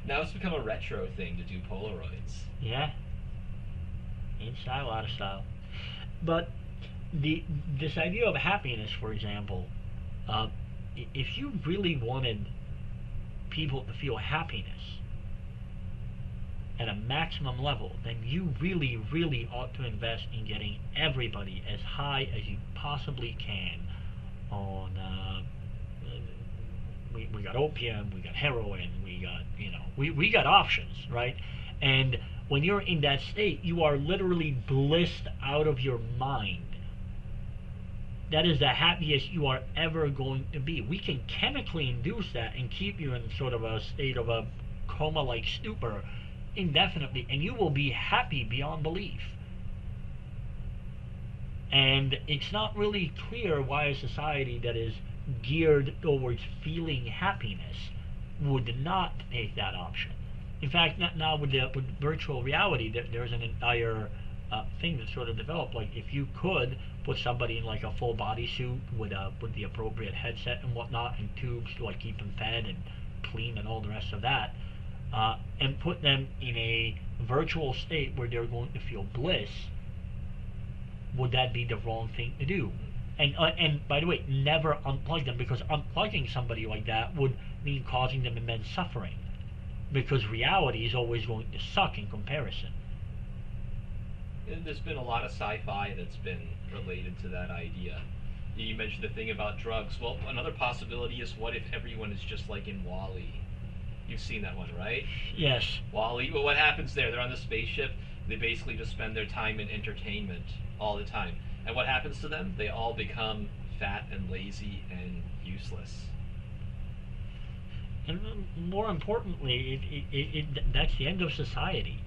Now it's become a retro thing to do Polaroids. Yeah. In style, out of style. But this idea of happiness, for example, if you really wanted people to feel happiness at a maximum level, then you really, really ought to invest in getting everybody as high as you possibly can on we got opium, we got heroin, we got, we got options, right? And when you're in that state, you are literally blissed out of your mind. That is the happiest you are ever going to be. We can chemically induce that and keep you in sort of a state of a coma-like stupor indefinitely, and you will be happy beyond belief. And it's not really clear why a society that is geared towards feeling happiness would not take that option. In fact, now with virtual reality, there's an entire thing that sort of developed. Like, if you could put somebody in like a full body suit with the appropriate headset and whatnot, and tubes to like keep them fed and clean and all the rest of that, and put them in a virtual state where they're going to feel bliss, would that be the wrong thing to do? And by the way, never unplug them, because unplugging somebody like that would mean causing them immense suffering, because reality is always going to suck in comparison. There's been a lot of sci-fi that's been related to that idea. You mentioned the thing about drugs. Well, another possibility is, what if everyone is just like in WALL-E? You've seen that one, right? Yes. WALL-E. Well, what happens there? They're on the spaceship. They basically just spend their time in entertainment all the time. And what happens to them? They all become fat and lazy and useless. And more importantly, that's the end of society.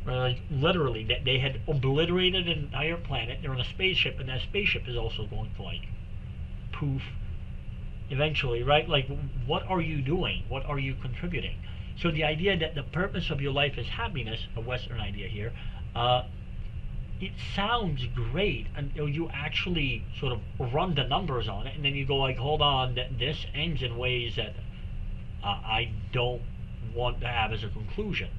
Like, literally, they had obliterated an entire planet. They're on a spaceship, and that spaceship is also going to, like, poof eventually, right? Like, what are you doing? What are you contributing? So the idea that the purpose of your life is happiness, a Western idea here, it sounds great until you actually sort of run the numbers on it, and then you go like, hold on, this ends in ways that I don't want to have as a conclusion.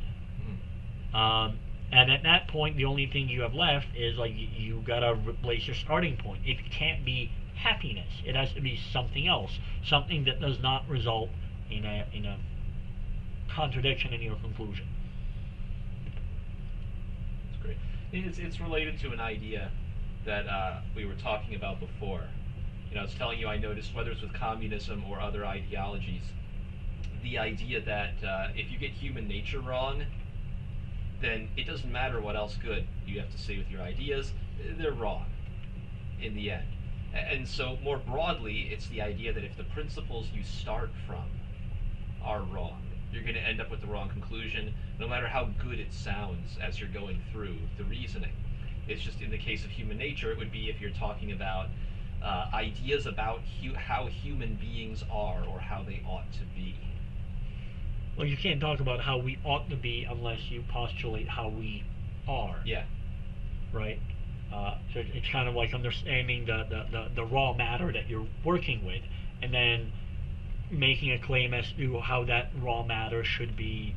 And at that point, the only thing you have left is like you gotta replace your starting point. It can't be happiness. It has to be something else, something that does not result in a contradiction in your conclusion. That's great. It's related to an idea that we were talking about before. I was telling you I noticed whether it's with communism or other ideologies, the idea that if you get human nature wrong, then it doesn't matter what else good you have to say with your ideas, they're wrong in the end. And so more broadly, it's the idea that if the principles you start from are wrong, you're going to end up with the wrong conclusion, no matter how good it sounds as you're going through the reasoning. It's just in the case of human nature, it would be if you're talking about ideas about how human beings are or how they ought to be. Well, you can't talk about how we ought to be unless you postulate how we are. Yeah. Right? So it's kind of like understanding the raw matter that you're working with, and then making a claim as to how that raw matter should be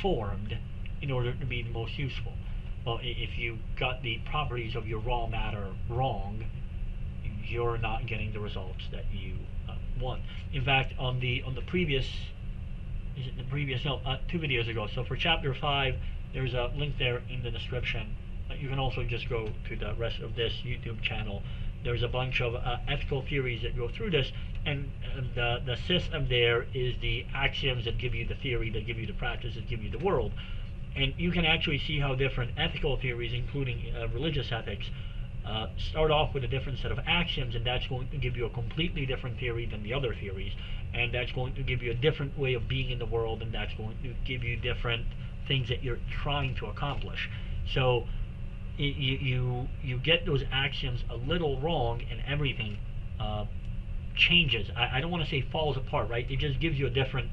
formed in order to be the most useful. Well, if you got the properties of your raw matter wrong, you're not getting the results that you want. In fact, on the previous, is it the previous? No, 2 videos ago. So for chapter 5, there's a link there in the description. You can also just go to the rest of this YouTube channel. There's a bunch of ethical theories that go through this, and the system there is the axioms that give you the theory, that give you the practice, that give you the world. And you can actually see how different ethical theories, including religious ethics, start off with a different set of axioms, and that's going to give you a completely different theory than the other theories, and that's going to give you a different way of being in the world, and that's going to give you different things that you're trying to accomplish. So you get those axioms a little wrong, and everything changes. I don't want to say falls apart, right? It just gives you a different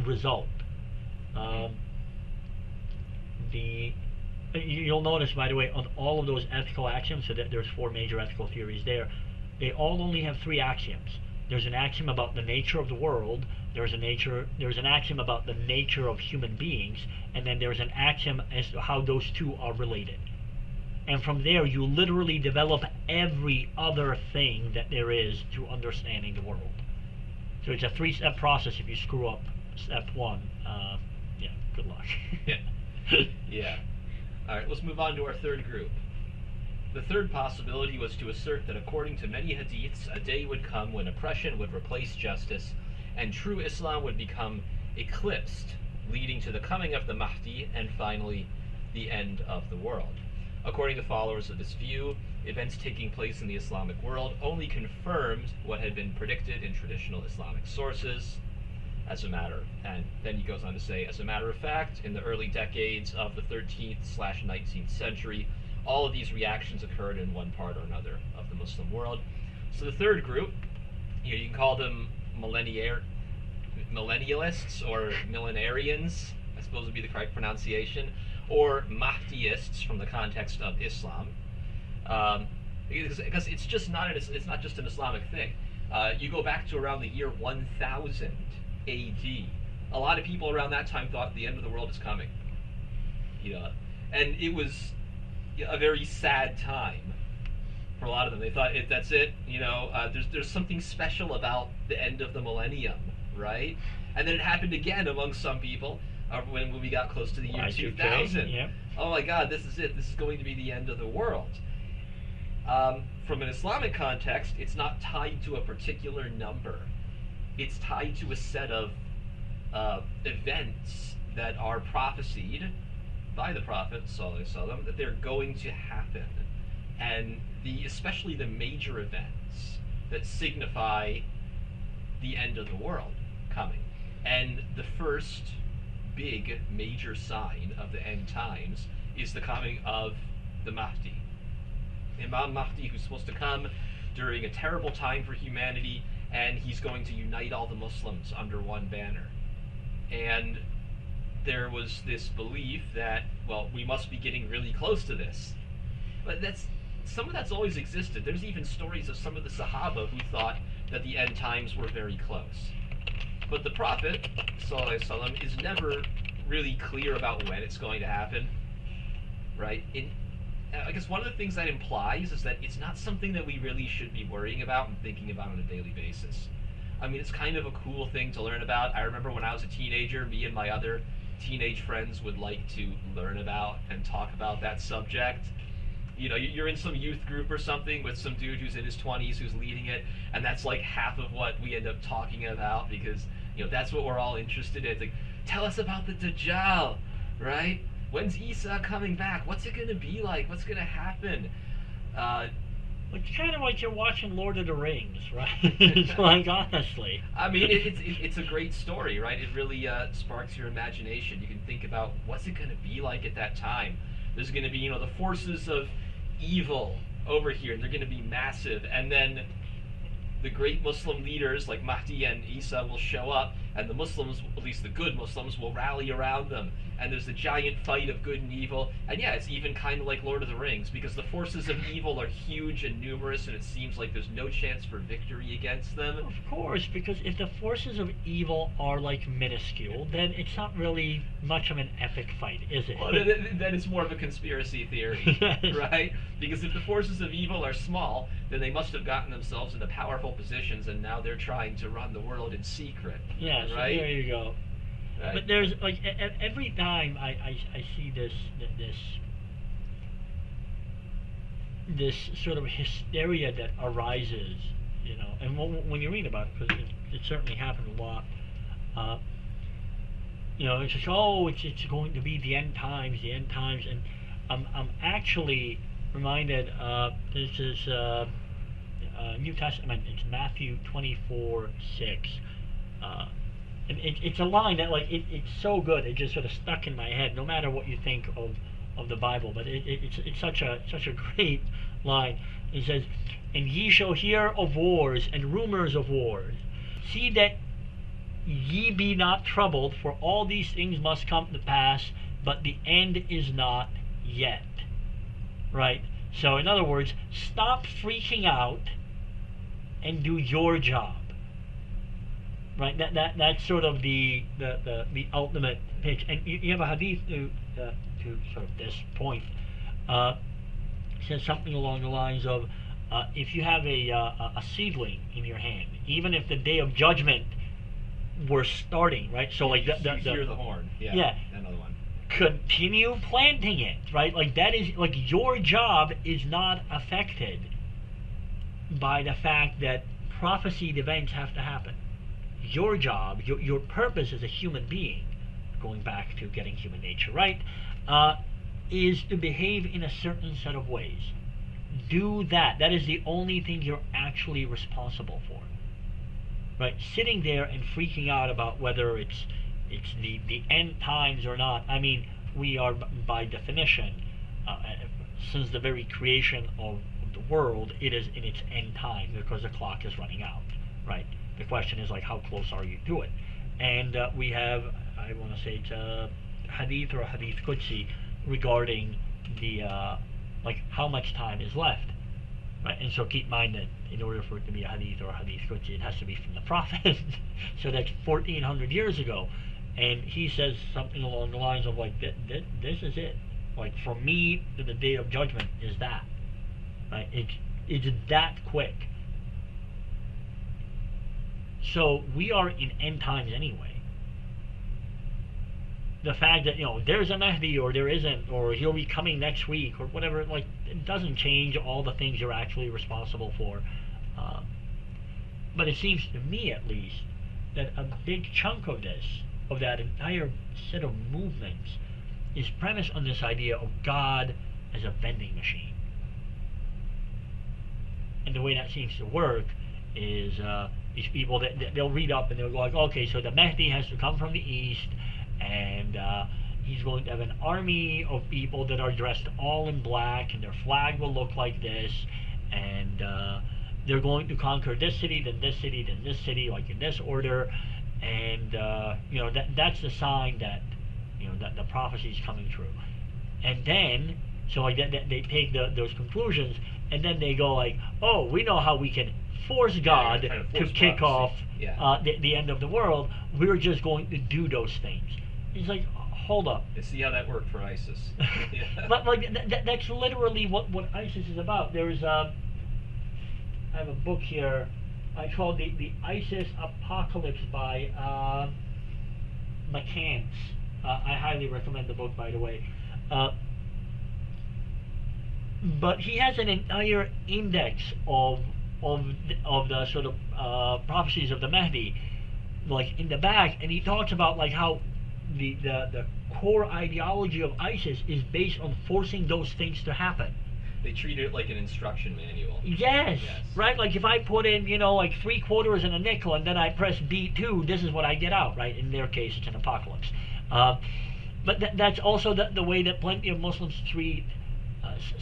result. You'll notice, by the way, on all of those ethical axioms, so that there's 4 major ethical theories there, they all only have 3 axioms. There's an axiom about the nature of the world, there's an axiom about the nature of human beings, and then there's an axiom as to how those two are related. And from there, you literally develop every other thing that there is to understanding the world. So it's a 3-step process. If you screw up step 1, yeah, good luck. Yeah. Yeah. All right, let's move on to our third group. The third possibility was to assert that according to many hadiths, a day would come when oppression would replace justice, and true Islam would become eclipsed, leading to the coming of the Mahdi and finally the end of the world. According to followers of this view, events taking place in the Islamic world only confirmed what had been predicted in traditional Islamic sources. And then he goes on to say, as a matter of fact, in the early decades of the 13th/19th century, all of these reactions occurred in one part or another of the Muslim world. So the third group, you can call them millennialists or millenarians, I suppose would be the correct pronunciation, or Mahdiyists from the context of Islam, because it's just not it's not just an Islamic thing. You go back to around the year 1000 AD. A lot of people around that time thought the end of the world is coming. And it was a very sad time for a lot of them. They thought, that's it. There's something special about the end of the millennium, right? And then it happened again among some people when we got close to the year 2000. Yeah. Oh my God, this is it. This is going to be the end of the world. From an Islamic context, it's not tied to a particular number. It's tied to a set of events that are prophesied by the Prophet ﷺ that they're going to happen, and especially the major events that signify the end of the world coming. And the first big major sign of the end times is the coming of the Mahdi. Imam Mahdi, who's supposed to come during a terrible time for humanity, and he's going to unite all the Muslims under one banner. And there was this belief that, well, we must be getting really close to this. But some of that's always existed. There's even stories of some of the Sahaba who thought that the end times were very close. But the Prophet ﷺ is never really clear about when it's going to happen, right? I guess one of the things that implies is that it's not something that we really should be worrying about and thinking about on a daily basis. I mean, it's kind of a cool thing to learn about. I remember when I was a teenager, me and my other teenage friends would like to learn about and talk about that subject. You know, you're in some youth group or something with some dude who's in his 20s who's leading it, and that's like half of what we end up talking about because, you know, that's what we're all interested in. It's like, tell us about the Dajjal, right? When's Isa coming back? What's it going to be like? What's going to happen? It's kind of like you're watching Lord of the Rings, right? It's like, honestly. I mean, it's a great story, right? It really sparks your imagination. You can think about what's it going to be like at that time. There's going to be, you know, the forces of evil over here, and they're going to be massive. And then the great Muslim leaders like Mahdi and Isa will show up, and the Muslims, at least the good Muslims, will rally around them. And there's a giant fight of good and evil. And yeah, it's even kind of like Lord of the Rings, because the forces of evil are huge and numerous, and it seems like there's no chance for victory against them. Of course, because if the forces of evil are like minuscule, then it's not really much of an epic fight, is it? Well, then it's more of a conspiracy theory, right? Because if the forces of evil are small, then they must have gotten themselves into powerful positions, and now they're trying to run the world in secret. Yeah, so right? There you go. Right. But there's like every time I see this sort of hysteria that arises, you know, and when you read about it, because it certainly happened a lot. You know, it's just, oh, it's going to be the end times, and I'm actually reminded. This is New Testament. It's Matthew 24:6. And it's a line that, like, it's so good, it just sort of stuck in my head, no matter what you think of the Bible. But it's such a great line. It says, "And ye shall hear of wars and rumors of wars. See that ye be not troubled, for all these things must come to pass, but the end is not yet." Right? So, in other words, stop freaking out and do your job. Right, that's sort of the ultimate pitch. And you have a hadith to sort of this point. Says something along the lines of, if you have a seedling in your hand, even if the day of judgment were starting, right? So like you hear the horn. Yeah. Another one. Continue planting it, right? Like that is like your job is not affected by the fact that prophesied events have to happen. Your job, your purpose as a human being, going back to getting human nature right, is to behave in a certain set of ways. Do that. That is the only thing you're actually responsible for. Right? Sitting there and freaking out about whether it's the end times or not. I mean, we are by definition, since the very creation of the world, it is in its end time because the clock is running out. Right? The question is, like, how close are you to it? And we have, I want to say it's a hadith or a hadith Qudsi regarding the, like, how much time is left. Right? And so keep in mind that in order for it to be a hadith or a hadith Qudsi, it has to be from the Prophet. So that's 1,400 years ago. And he says something along the lines of, like, this is it. Like, for me, the day of judgment is that. Right? It's that quick. So we are in end times anyway. The fact that, you know, there's a Mahdi or there isn't, or he'll be coming next week or whatever, like, it doesn't change all the things you're actually responsible for. But it seems to me, at least, that a big chunk of that entire set of movements, is premised on this idea of God as a vending machine. And the way that seems to work is these people that they'll read up and they'll go like, okay, so the Mahdi has to come from the east, and he's going to have an army of people that are dressed all in black, and their flag will look like this, and they're going to conquer this city, then this city, then this city, like in this order, and you know, that's the sign that, you know, that the prophecy is coming true. And then, so like they take those conclusions, and then they go like, oh, we know how we can force God to kick off the end of the world. We're just going to do those things. It's like, hold up. And see how that worked for ISIS. Yeah. But like that's literally what ISIS is about. There's I have a book here. I call the ISIS Apocalypse by McCants. I highly recommend the book, by the way. But he has an entire index of the sort of prophecies of the Mahdi, like in the back, and he talks about like how the core ideology of ISIS is based on forcing those things to happen. They treat it like an instruction manual. Yes, right? Like if I put in, like 3 quarters and a nickel and then I press B2, this is what I get out, right? In their case, it's an apocalypse. But that's also the way that plenty of Muslims treat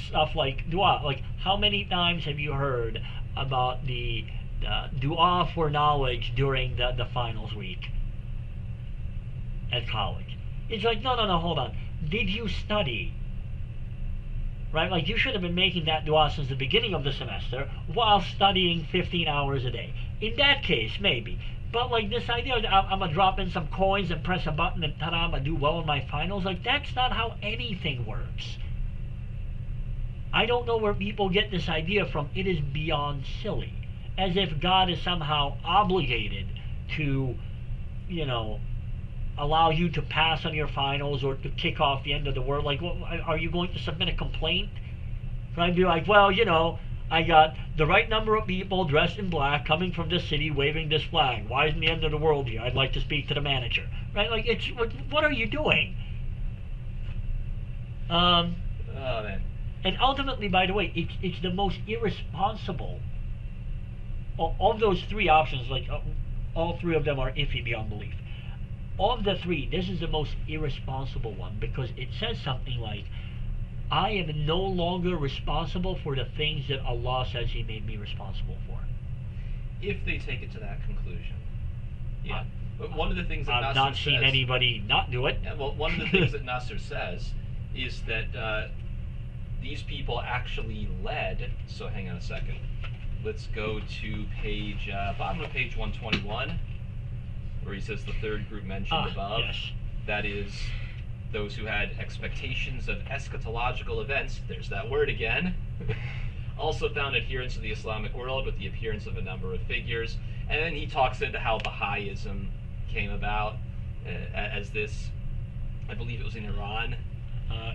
stuff like dua. Like, how many times have you heard about the dua for knowledge during the finals week at college? It's like, no, hold on. Did you study? Right? Like, you should have been making that dua since the beginning of the semester while studying 15 hours a day. In that case, maybe. But, like, this idea that I'm going to drop in some coins and press a button and ta-da, I'm going to do well in my finals, like, that's not how anything works. I don't know where people get this idea from. It is beyond silly. As if God is somehow obligated to, allow you to pass on your finals or to kick off the end of the world. Like, are you going to submit a complaint? Trying to be like, well, I got the right number of people dressed in black coming from this city waving this flag. Why isn't the end of the world here? I'd like to speak to the manager. Right? Like, what are you doing? Oh, man. And ultimately, by the way, it's the most irresponsible of those 3 options. Like, all 3 of them are iffy beyond belief. Of the 3, this is the most irresponsible one, because it says something like, I am no longer responsible for the things that Allah says He made me responsible for. If they take it to that conclusion. Yeah. But one of the things that Nasr I've not seen says, anybody not do it. Yeah, well, one of the things that Nasr says is that these people actually led. So hang on a second. Let's go to page bottom of page 121, where he says the 3rd group mentioned above. Yes. That is those who had expectations of eschatological events. There's that word again. Also found adherence to the Islamic world with the appearance of a number of figures. And then he talks into how Baha'ism came about as this, I believe it was in Iran.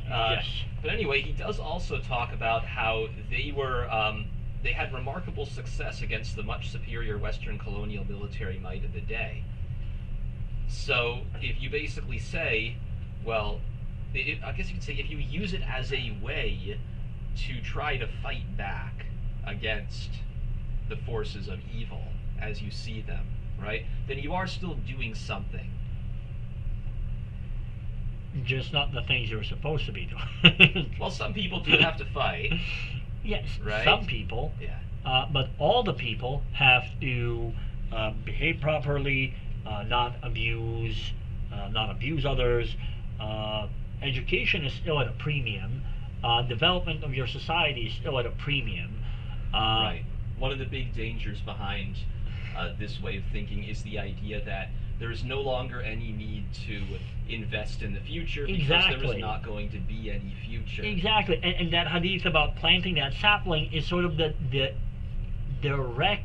Yes. But anyway, he does also talk about how they had remarkable success against the much superior Western colonial military might of the day. So if you basically say, well, I guess you could say if you use it as a way to try to fight back against the forces of evil as you see them, right, then you are still doing something. Just not the things you're supposed to be doing. Well, some people do have to fight. Yes, right? Some people. Yeah. But all the people have to behave properly, not abuse others. Education is still at a premium. Development of your society is still at a premium. Right. One of the big dangers behind this way of thinking is the idea that there is no longer any need to invest in the future because there is not going to be any future. Exactly. And that hadith about planting that sapling is sort of the direct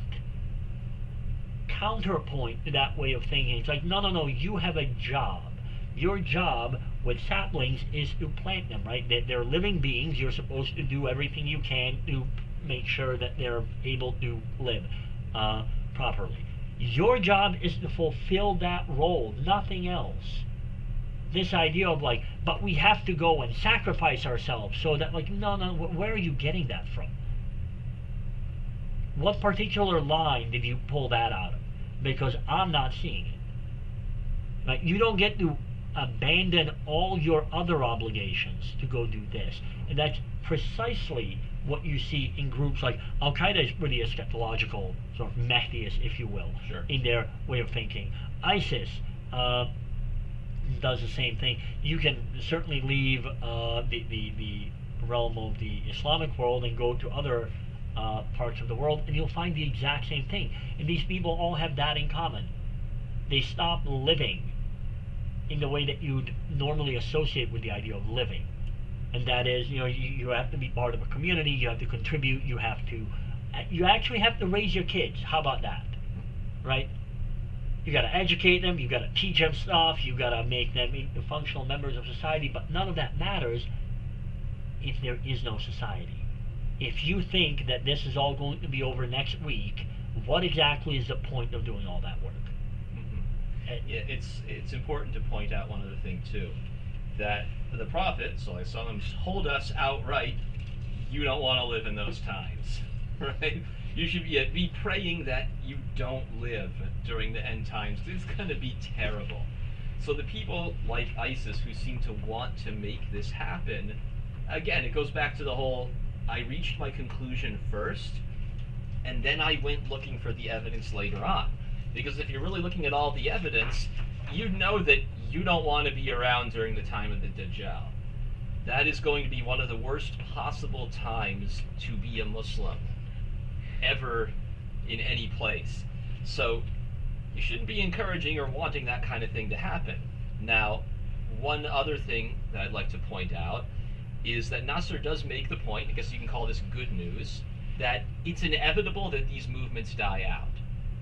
counterpoint to that way of thinking. It's like, no, you have a job. Your job with saplings is to plant them, right? They're living beings. You're supposed to do everything you can to make sure that they're able to live properly. Your job is to fulfill that role, nothing else. This idea of like, but we have to go and sacrifice ourselves so that, like, no, where are you getting that from? What particular line did you pull that out of? Because I'm not seeing it. Like, you don't get to abandon all your other obligations to go do this. And that's precisely what you see in groups like Al-Qaeda is really eschatological, sort of Mahdiist, if you will, in their way of thinking. ISIS does the same thing. You can certainly leave the realm of the Islamic world and go to other parts of the world, and you'll find the exact same thing. And these people all have that in common. They stop living in the way that you'd normally associate with the idea of living. And that is, you have to be part of a community, you have to contribute, you actually have to raise your kids. How about that? Right? You got to educate them, you got to teach them stuff, you got to make them functional members of society, but none of that matters if there is no society. If you think that this is all going to be over next week, what exactly is the point of doing all that work? Mm-hmm. Yeah, it's important to point out one other thing too, that the prophet, so I saw them told us outright, you don't want to live in those times, right? You should be praying that you don't live during the end times. It's going to be terrible. So the people like ISIS who seem to want to make this happen, again, it goes back to the whole, I reached my conclusion first, and then I went looking for the evidence later on. Because if you're really looking at all the evidence, you know that you don't want to be around during the time of the Dajjal. That is going to be one of the worst possible times to be a Muslim ever in any place. So you shouldn't be encouraging or wanting that kind of thing to happen. Now, one other thing that I'd like to point out is that Nasr does make the point, I guess you can call this good news, that it's inevitable that these movements die out.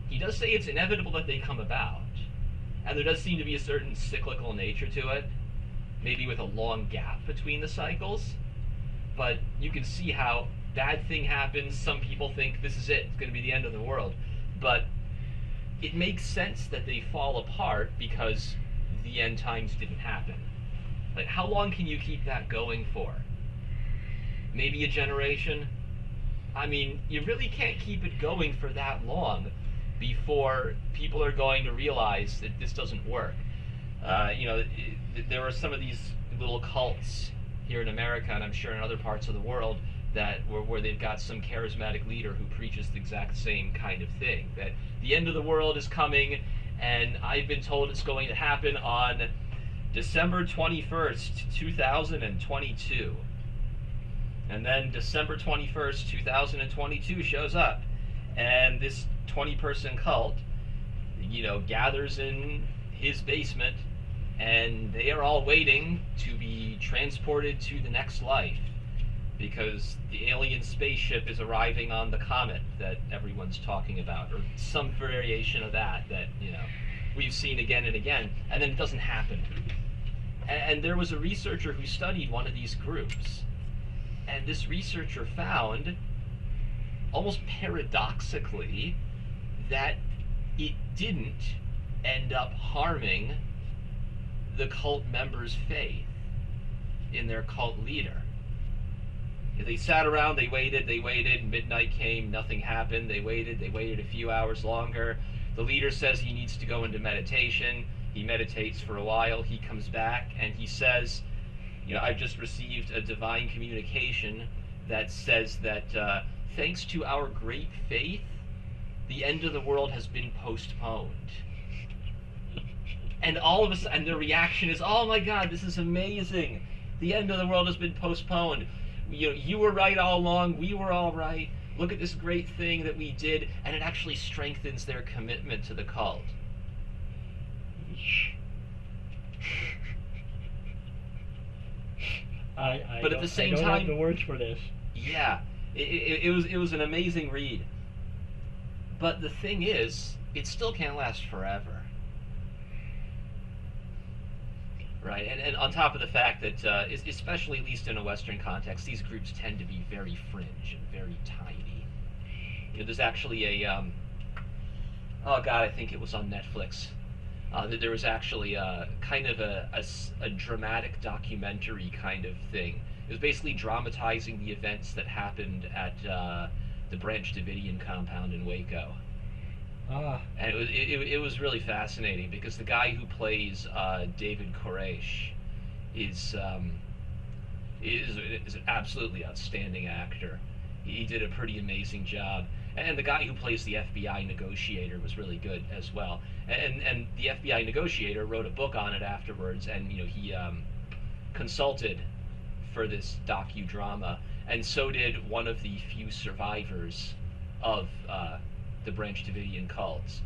He does say it's inevitable that they come about. And there does seem to be a certain cyclical nature to it, maybe with a long gap between the cycles. But you can see how bad thing happens, some people think this is it, it's going to be the end of the world. But it makes sense that they fall apart because the end times didn't happen. Like, how long can you keep that going for? Maybe a generation? I mean, you really can't keep it going for that long before people are going to realize that this doesn't work. There are some of these little cults here in America, and I'm sure in other parts of the world, where they've got some charismatic leader who preaches the exact same kind of thing, that the end of the world is coming, and I've been told it's going to happen on December 21st, 2022. And then December 21st, 2022 shows up, and this 20-person cult, gathers in his basement, and they are all waiting to be transported to the next life, because the alien spaceship is arriving on the comet that everyone's talking about, or some variation of that we've seen again and again, and then it doesn't happen. And there was a researcher who studied one of these groups, and this researcher found, almost paradoxically, that it didn't end up harming the cult members' faith in their cult leader. They sat around, they waited, midnight came, nothing happened, they waited a few hours longer. The leader says he needs to go into meditation. He meditates for a while, he comes back, and he says, I've just received a divine communication that says that thanks to our great faith, the end of the world has been postponed. And all of a sudden, the reaction is, oh my God, this is amazing. The end of the world has been postponed. You were right all along, we were all right. Look at this great thing that we did, and it actually strengthens their commitment to the cult. But at the same time, I don't have the words for this. Yeah, it was an amazing read. But the thing is, it still can't last forever. Right, and on top of the fact that, especially at least in a Western context, these groups tend to be very fringe and very tiny. There's actually a, I think it was on Netflix. There was actually kind of a dramatic documentary kind of thing. It was basically dramatizing the events that happened at the Branch Davidian compound in Waco. And it was really fascinating because the guy who plays David Koresh is an absolutely outstanding actor. He did a pretty amazing job. And the guy who plays the FBI negotiator was really good as well. And the FBI negotiator wrote a book on it afterwards, and he consulted for this docudrama, and so did one of the few survivors of the Branch Davidian cults.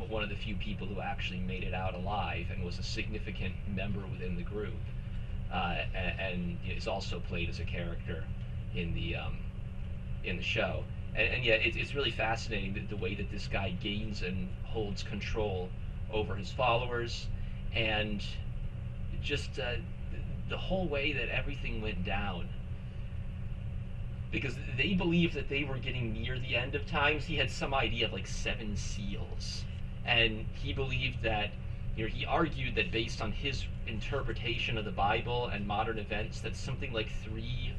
one of the few people who actually made it out alive and was a significant member within the group, and is also played as a character in the show. And yeah, it's really fascinating the way that this guy gains and holds control over his followers, and just the whole way that everything went down. Because they believed that they were getting near the end of times. He had some idea of like 7 seals. And he believed that, he argued that based on his interpretation of the Bible and modern events, that something like 3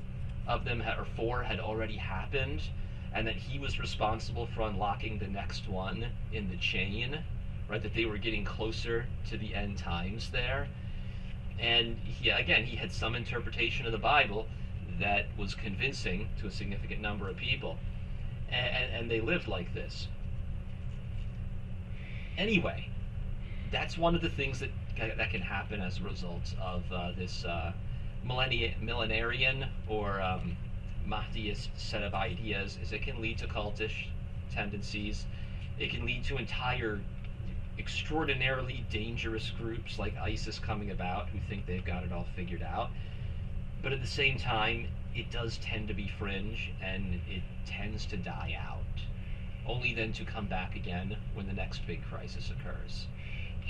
of them, or 4, had already happened, and that he was responsible for unlocking the next one in the chain, right? That they were getting closer to the end times there. And he had some interpretation of the Bible that was convincing to a significant number of people, and they lived like this. Anyway, that's one of the things that can happen as a result of this millenarian or Mahdiist set of ideas, is it can lead to cultish tendencies. It can lead to entire extraordinarily dangerous groups like ISIS coming about, who think they've got it all figured out. But at the same time, it does tend to be fringe, and it tends to die out, only then to come back again when the next big crisis occurs.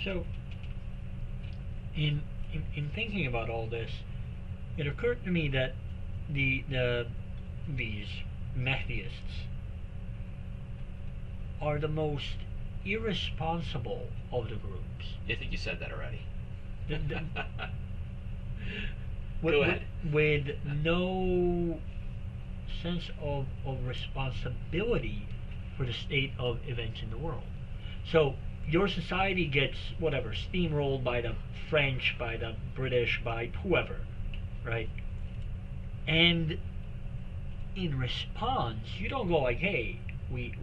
So, in thinking about all this, it occurred to me that these Mahdeists are the most irresponsible of the groups. I think you said that already. Go ahead. With no sense of responsibility for the state of events in the world. So your society gets steamrolled by the French, by the British, by whoever, right? And in response, you don't go like, "Hey, we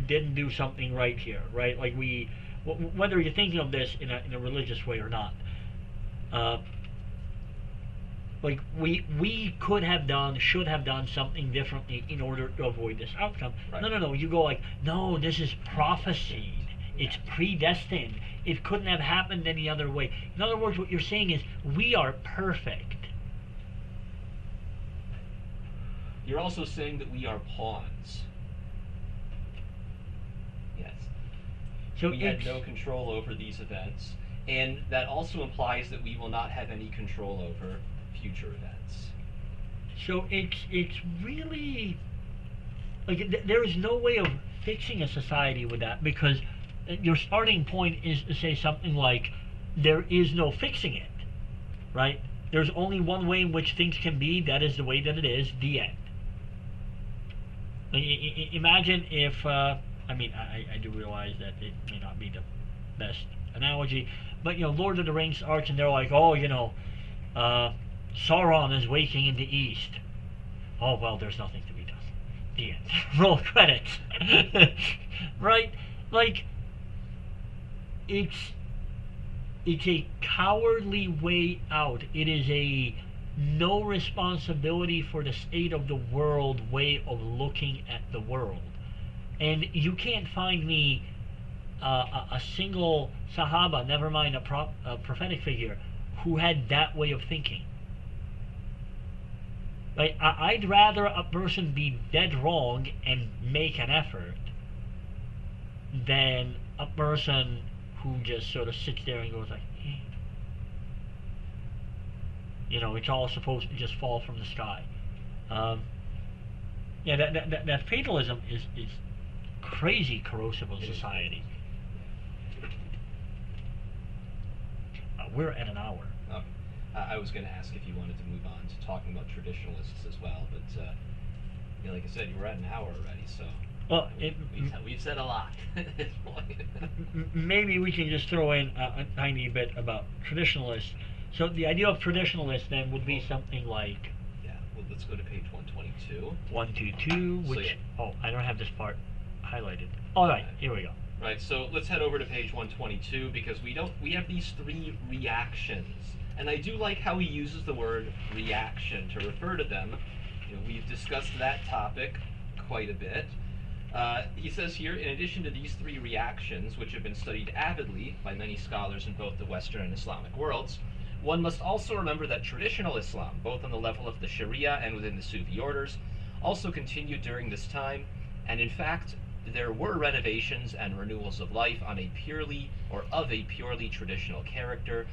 didn't do something right here," right? Like whether you're thinking of this in a religious way or not. Like we could have done, should have done something differently in order to avoid this outcome. Right. No. You go like, no, this is prophesied. It's predestined. It couldn't have happened any other way. In other words, what you're saying is, we are perfect. You're also saying that we are pawns. Yes. So we had no control over these events, and that also implies that we will not have any control over future events. So it's really like there is no way of fixing a society with that, because your starting point is to say something like, there is no fixing it, right? There's only one way in which things can be. That is the way that it is. The end. Imagine if I do realize that it may not be the best analogy, but Lord of the Rings starts and they're like, Sauron is waking in the east. Oh well, there's nothing to be done. The end. Roll credits. Right? Like, it's a cowardly way out. It is a no responsibility for the state of the world way of looking at the world. And you can't find me a single Sahaba, never mind a prophetic figure, who had that way of thinking. Like, I'd rather a person be dead wrong and make an effort than a person who just sort of sits there and goes like, eh. It's all supposed to just fall from the sky. That fatalism is crazy corrosive of society. We're at an hour. Okay. I was going to ask if you wanted to move on to talking about traditionalists as well, but like I said, you were at an hour already, so well, we've said a lot at this point. Maybe we can just throw in a tiny bit about traditionalists. So the idea of traditionalists then would be something like... Yeah, well, let's go to page 122. 122, which... So, yeah. Oh, I don't have this part highlighted. All right, here we go. Right, so let's head over to page 122, because we have these 3 reactions. And I do like how he uses the word reaction to refer to them. We've discussed that topic quite a bit. He says here, in addition to these three reactions, which have been studied avidly by many scholars in both the Western and Islamic worlds, one must also remember that traditional Islam, both on the level of the Sharia and within the Sufi orders, also continued during this time, and in fact, there were renovations and renewals of life of a purely traditional character,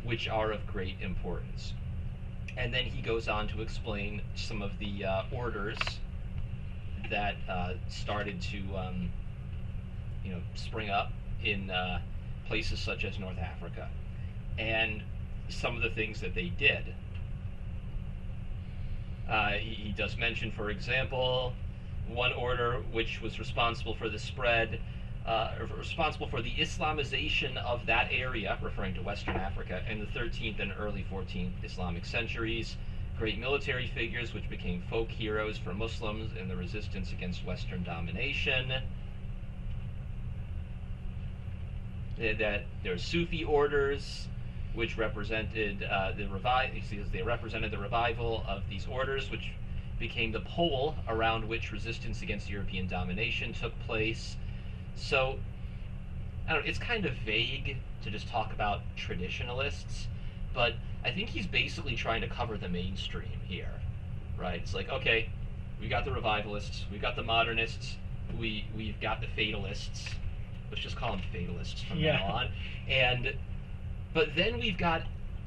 which are of great importance. And then he goes on to explain some of the orders that started to spring up in places such as North Africa, and some of the things that they did. He does mention, for example, one order which was responsible for the spread, responsible for the Islamization of that area, referring to Western Africa, in the 13th and early 14th Islamic centuries. Great military figures which became folk heroes for Muslims in the resistance against Western domination. That there are Sufi orders which represented the revival of these orders, which became the pole around which resistance against European domination took place. So, I don't know, it's kind of vague to just talk about traditionalists, but I think he's basically trying to cover the mainstream here, right? It's like, okay, we got the revivalists, we've got the modernists, we've got the fatalists. Let's just call them fatalists from now on. But then we've got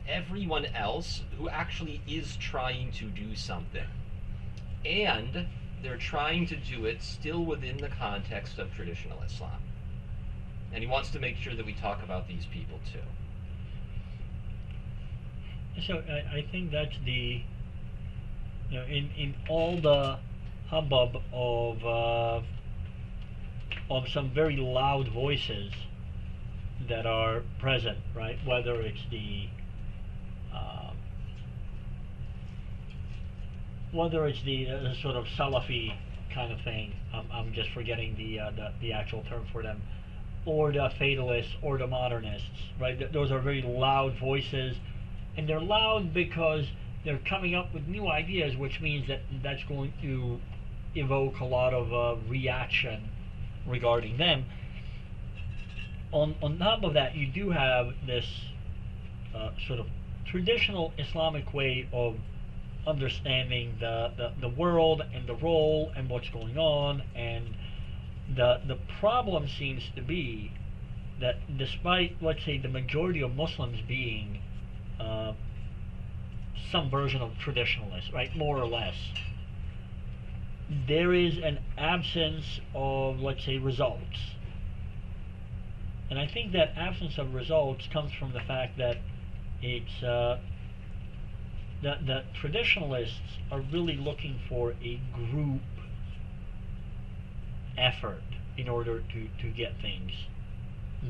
everyone else who actually is trying to do something. And they're trying to do it still within the context of traditional Islam. And he wants to make sure that we talk about these people too. So I think that's the, in all the hubbub of some very loud voices that are present, right? Whether it's the sort of Salafi kind of thing, I'm just forgetting the actual term for them, or the fatalists or the modernists, right? Those are very loud voices, and they're loud because they're coming up with new ideas, which means that that's going to evoke a lot of reaction regarding them. On top of that, you do have this sort of traditional Islamic way of understanding the world and the role and what's going on, and the problem seems to be that despite, let's say, the majority of Muslims being some version of traditionalists, right, more or less, there is an absence of, let's say, results. And I think that absence of results comes from the fact that it's that traditionalists are really looking for a group effort in order to get things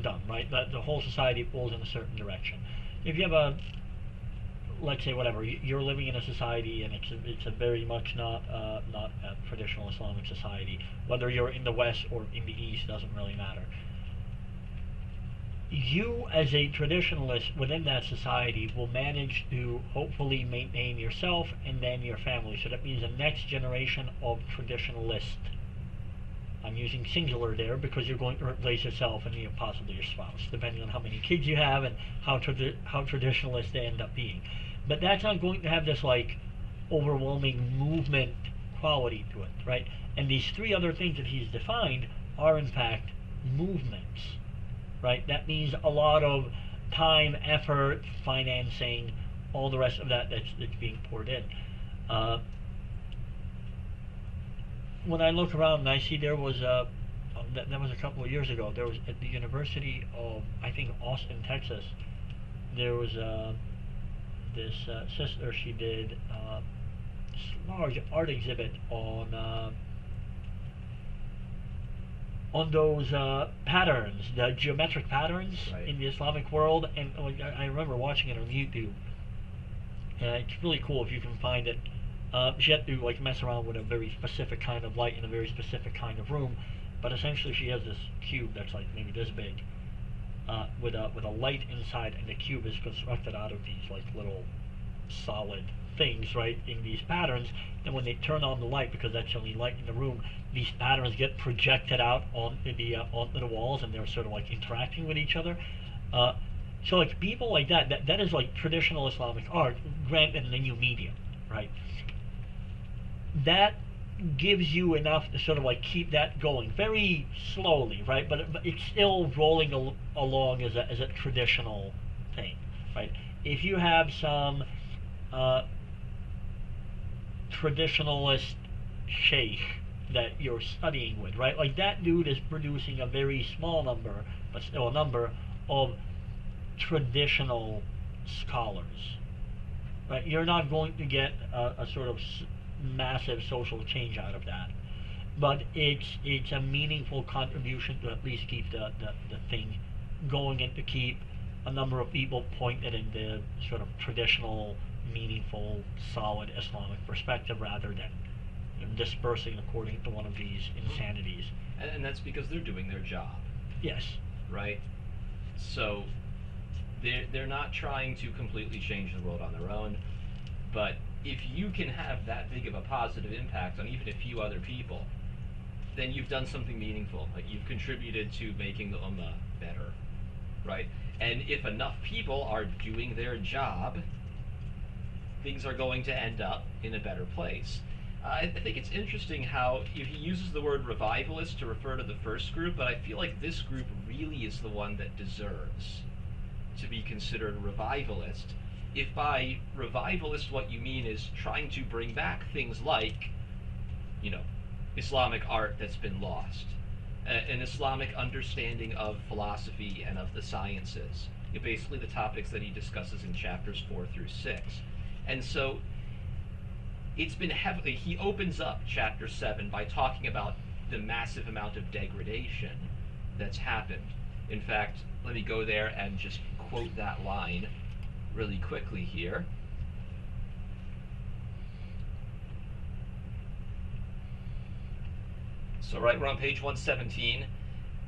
done, right? That the whole society pulls in a certain direction. If you have let's say, whatever, you're living in a society and it's a very much not a traditional Islamic society, whether you're in the West or in the East, doesn't really matter. You, as a traditionalist within that society, will manage to hopefully maintain yourself and then your family. So that means the next generation of traditionalists. I'm using singular there because you're going to replace yourself and possibly your spouse, depending on how many kids you have and how traditionalist they end up being. But that's not going to have this like overwhelming movement quality to it, right? And these three other things that he's defined are in fact movements, right? That means a lot of time, effort, financing, all the rest of that's being poured in. When I look around and I see there was that was a couple of years ago, there was at the University of, I think, Austin, Texas, there was this sister, she did this large art exhibit on those patterns, the geometric patterns, right, in the Islamic world, and I remember watching it on YouTube. It's really cool if you can find it. She had to like mess around with a very specific kind of light in a very specific kind of room, but essentially she has this cube that's like maybe this big, with a light inside, and the cube is constructed out of these like little solid things, right, in these patterns. Then when they turn on the light, because that's the only light in the room, these patterns get projected out onto the walls, and they're sort of like interacting with each other. So like people like that is like traditional Islamic art, granted in a new medium, right? That gives you enough to sort of like keep that going very slowly, right? But it's still rolling along as a traditional thing, right? If you have some traditionalist sheikh that you're studying with, right? Like that dude is producing a very small number, but still a number of traditional scholars, right? You're not going to get a sort of massive social change out of that, but it's a meaningful contribution to at least keep the thing going and to keep a number of people pointed in the sort of traditional, meaningful, solid Islamic perspective rather than dispersing according to one of these insanities. And that's because they're doing their job. Yes. Right? So they're not trying to completely change the world on their own, but if you can have that big of a positive impact on even a few other people, then you've done something meaningful. Like you've contributed to making the ummah better, right? And if enough people are doing their job, things are going to end up in a better place. I think it's interesting how he uses the word revivalist to refer to the first group, but I feel like this group really is the one that deserves to be considered a revivalist. If by revivalist what you mean is trying to bring back things like, Islamic art that's been lost, an Islamic understanding of philosophy and of the sciences, basically the topics that he discusses in chapters 4 through 6. And so it's been heavily, he opens up chapter 7 by talking about the massive amount of degradation that's happened. In fact, let me go there and just quote that line really quickly here. So we're on page 117,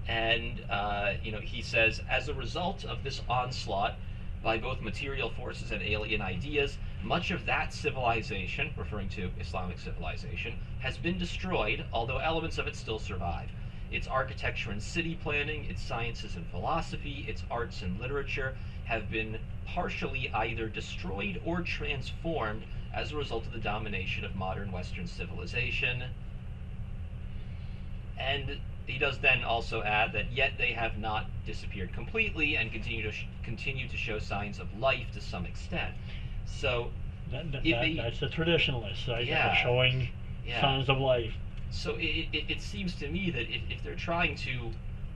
and he says, as a result of this onslaught by both material forces and alien ideas, much of that civilization, referring to Islamic civilization, has been destroyed, although elements of it still survive. Its architecture and city planning, its sciences and philosophy, its arts and literature have been partially either destroyed or transformed as a result of the domination of modern Western civilization. And he does then also add that yet they have not disappeared completely and continue to show signs of life to some extent. So that's the traditionalists, right? Yeah, showing signs of life. So it seems to me that if they're trying to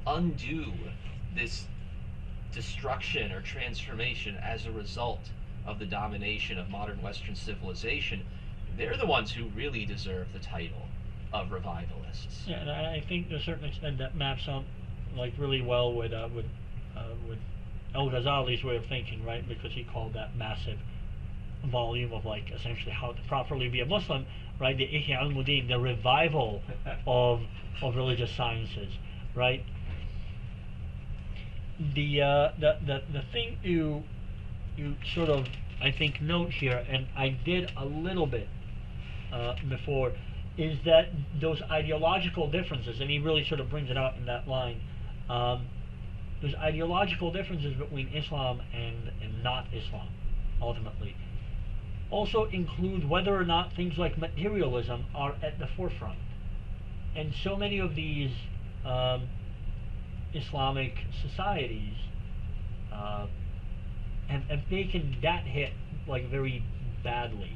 undo this destruction or transformation as a result of the domination of modern Western civilization, they're the ones who really deserve the title of revivalists. Yeah, and I think to a certain extent that maps up like really well with Al-Ghazali's way of thinking, right? Because he called that massive volume of like essentially how to properly be a Muslim, right? The Ihya al-Mudin, the revival of religious sciences, right? The thing you sort of I think note here, and I did a little bit before, is that those ideological differences, and he really sort of brings it out in that line, those ideological differences between Islam and not Islam, ultimately, also include whether or not things like materialism are at the forefront. And so many of these Islamic societies have taken that hit like very badly,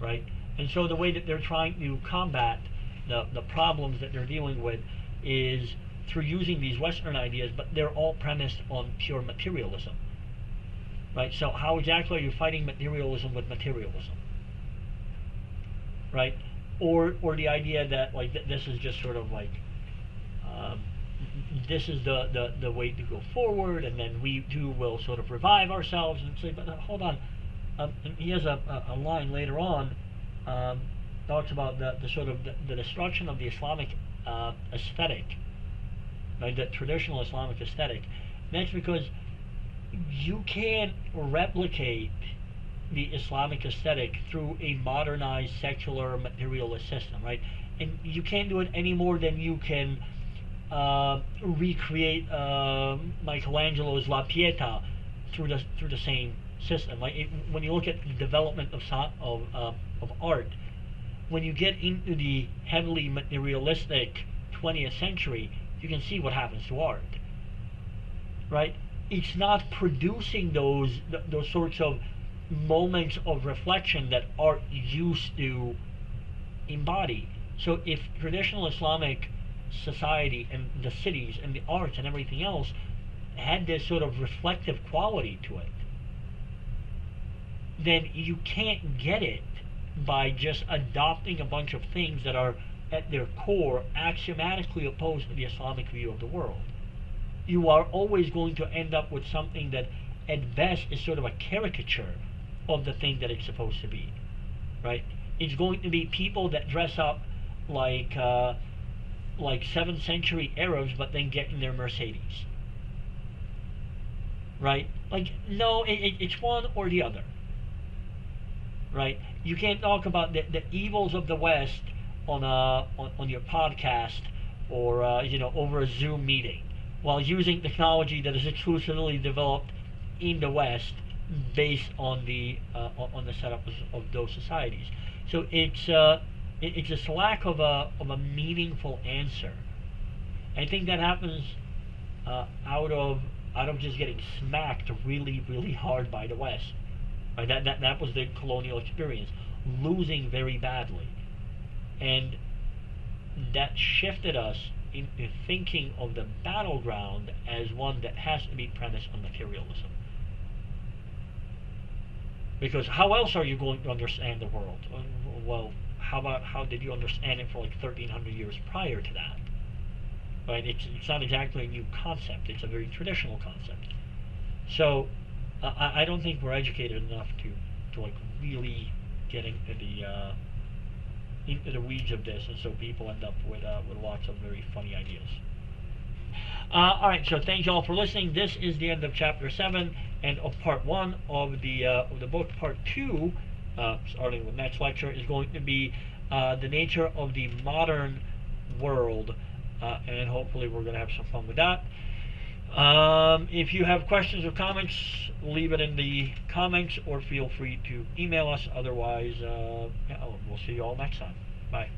right? And so the way that they're trying to combat the problems that they're dealing with is through using these Western ideas, but they're all premised on pure materialism, right? So how exactly are you fighting materialism with materialism, right? Or the idea that like this is just sort of like this is the way to go forward, and then we too will sort of revive ourselves and say, but hold on. And he has a line later on. Talks about the sort of the destruction of the Islamic aesthetic, right? The traditional Islamic aesthetic. And that's because you can't replicate the Islamic aesthetic through a modernized secular materialist system, right? And you can't do it any more than you can recreate Michelangelo's La Pieta through the same system. Like when you look at the development of art, when you get into the heavily materialistic 20th century, you can see what happens to art, right? It's not producing those sorts of moments of reflection that art used to embody. So if traditional Islamic society and the cities and the arts and everything else had this sort of reflective quality to it, then you can't get it by just adopting a bunch of things that are at their core axiomatically opposed to the Islamic view of the world. You are always going to end up with something that at best is sort of a caricature of the thing that it's supposed to be, right? It's going to be people that dress up like 7th century Arabs, but then get in their Mercedes, right? Like, no, it's one or the other, right? You can't talk about the evils of the West on your podcast or over a Zoom meeting while using technology that is exclusively developed in the West based on the setup of those societies. So it's just lack of a meaningful answer. I think that happens out of just getting smacked really, really hard by the West. Right? That was the colonial experience, losing very badly, and that shifted us into thinking of the battleground as one that has to be premised on materialism. Because how else are you going to understand the world? Well, how did you understand it for like 1,300 years prior to that? Right? It's not exactly a new concept. It's a very traditional concept. So I don't think we're educated enough to like really get into the weeds of this, and so people end up with lots of very funny ideas. All right, so thank you all for listening. This is the end of chapter 7 and of part 1 of the book. Part 2, starting with next lecture, is going to be the nature of the modern world, and hopefully we're going to have some fun with that. If you have questions or comments, leave it in the comments or feel free to email us. Otherwise, we'll see you all next time. Bye.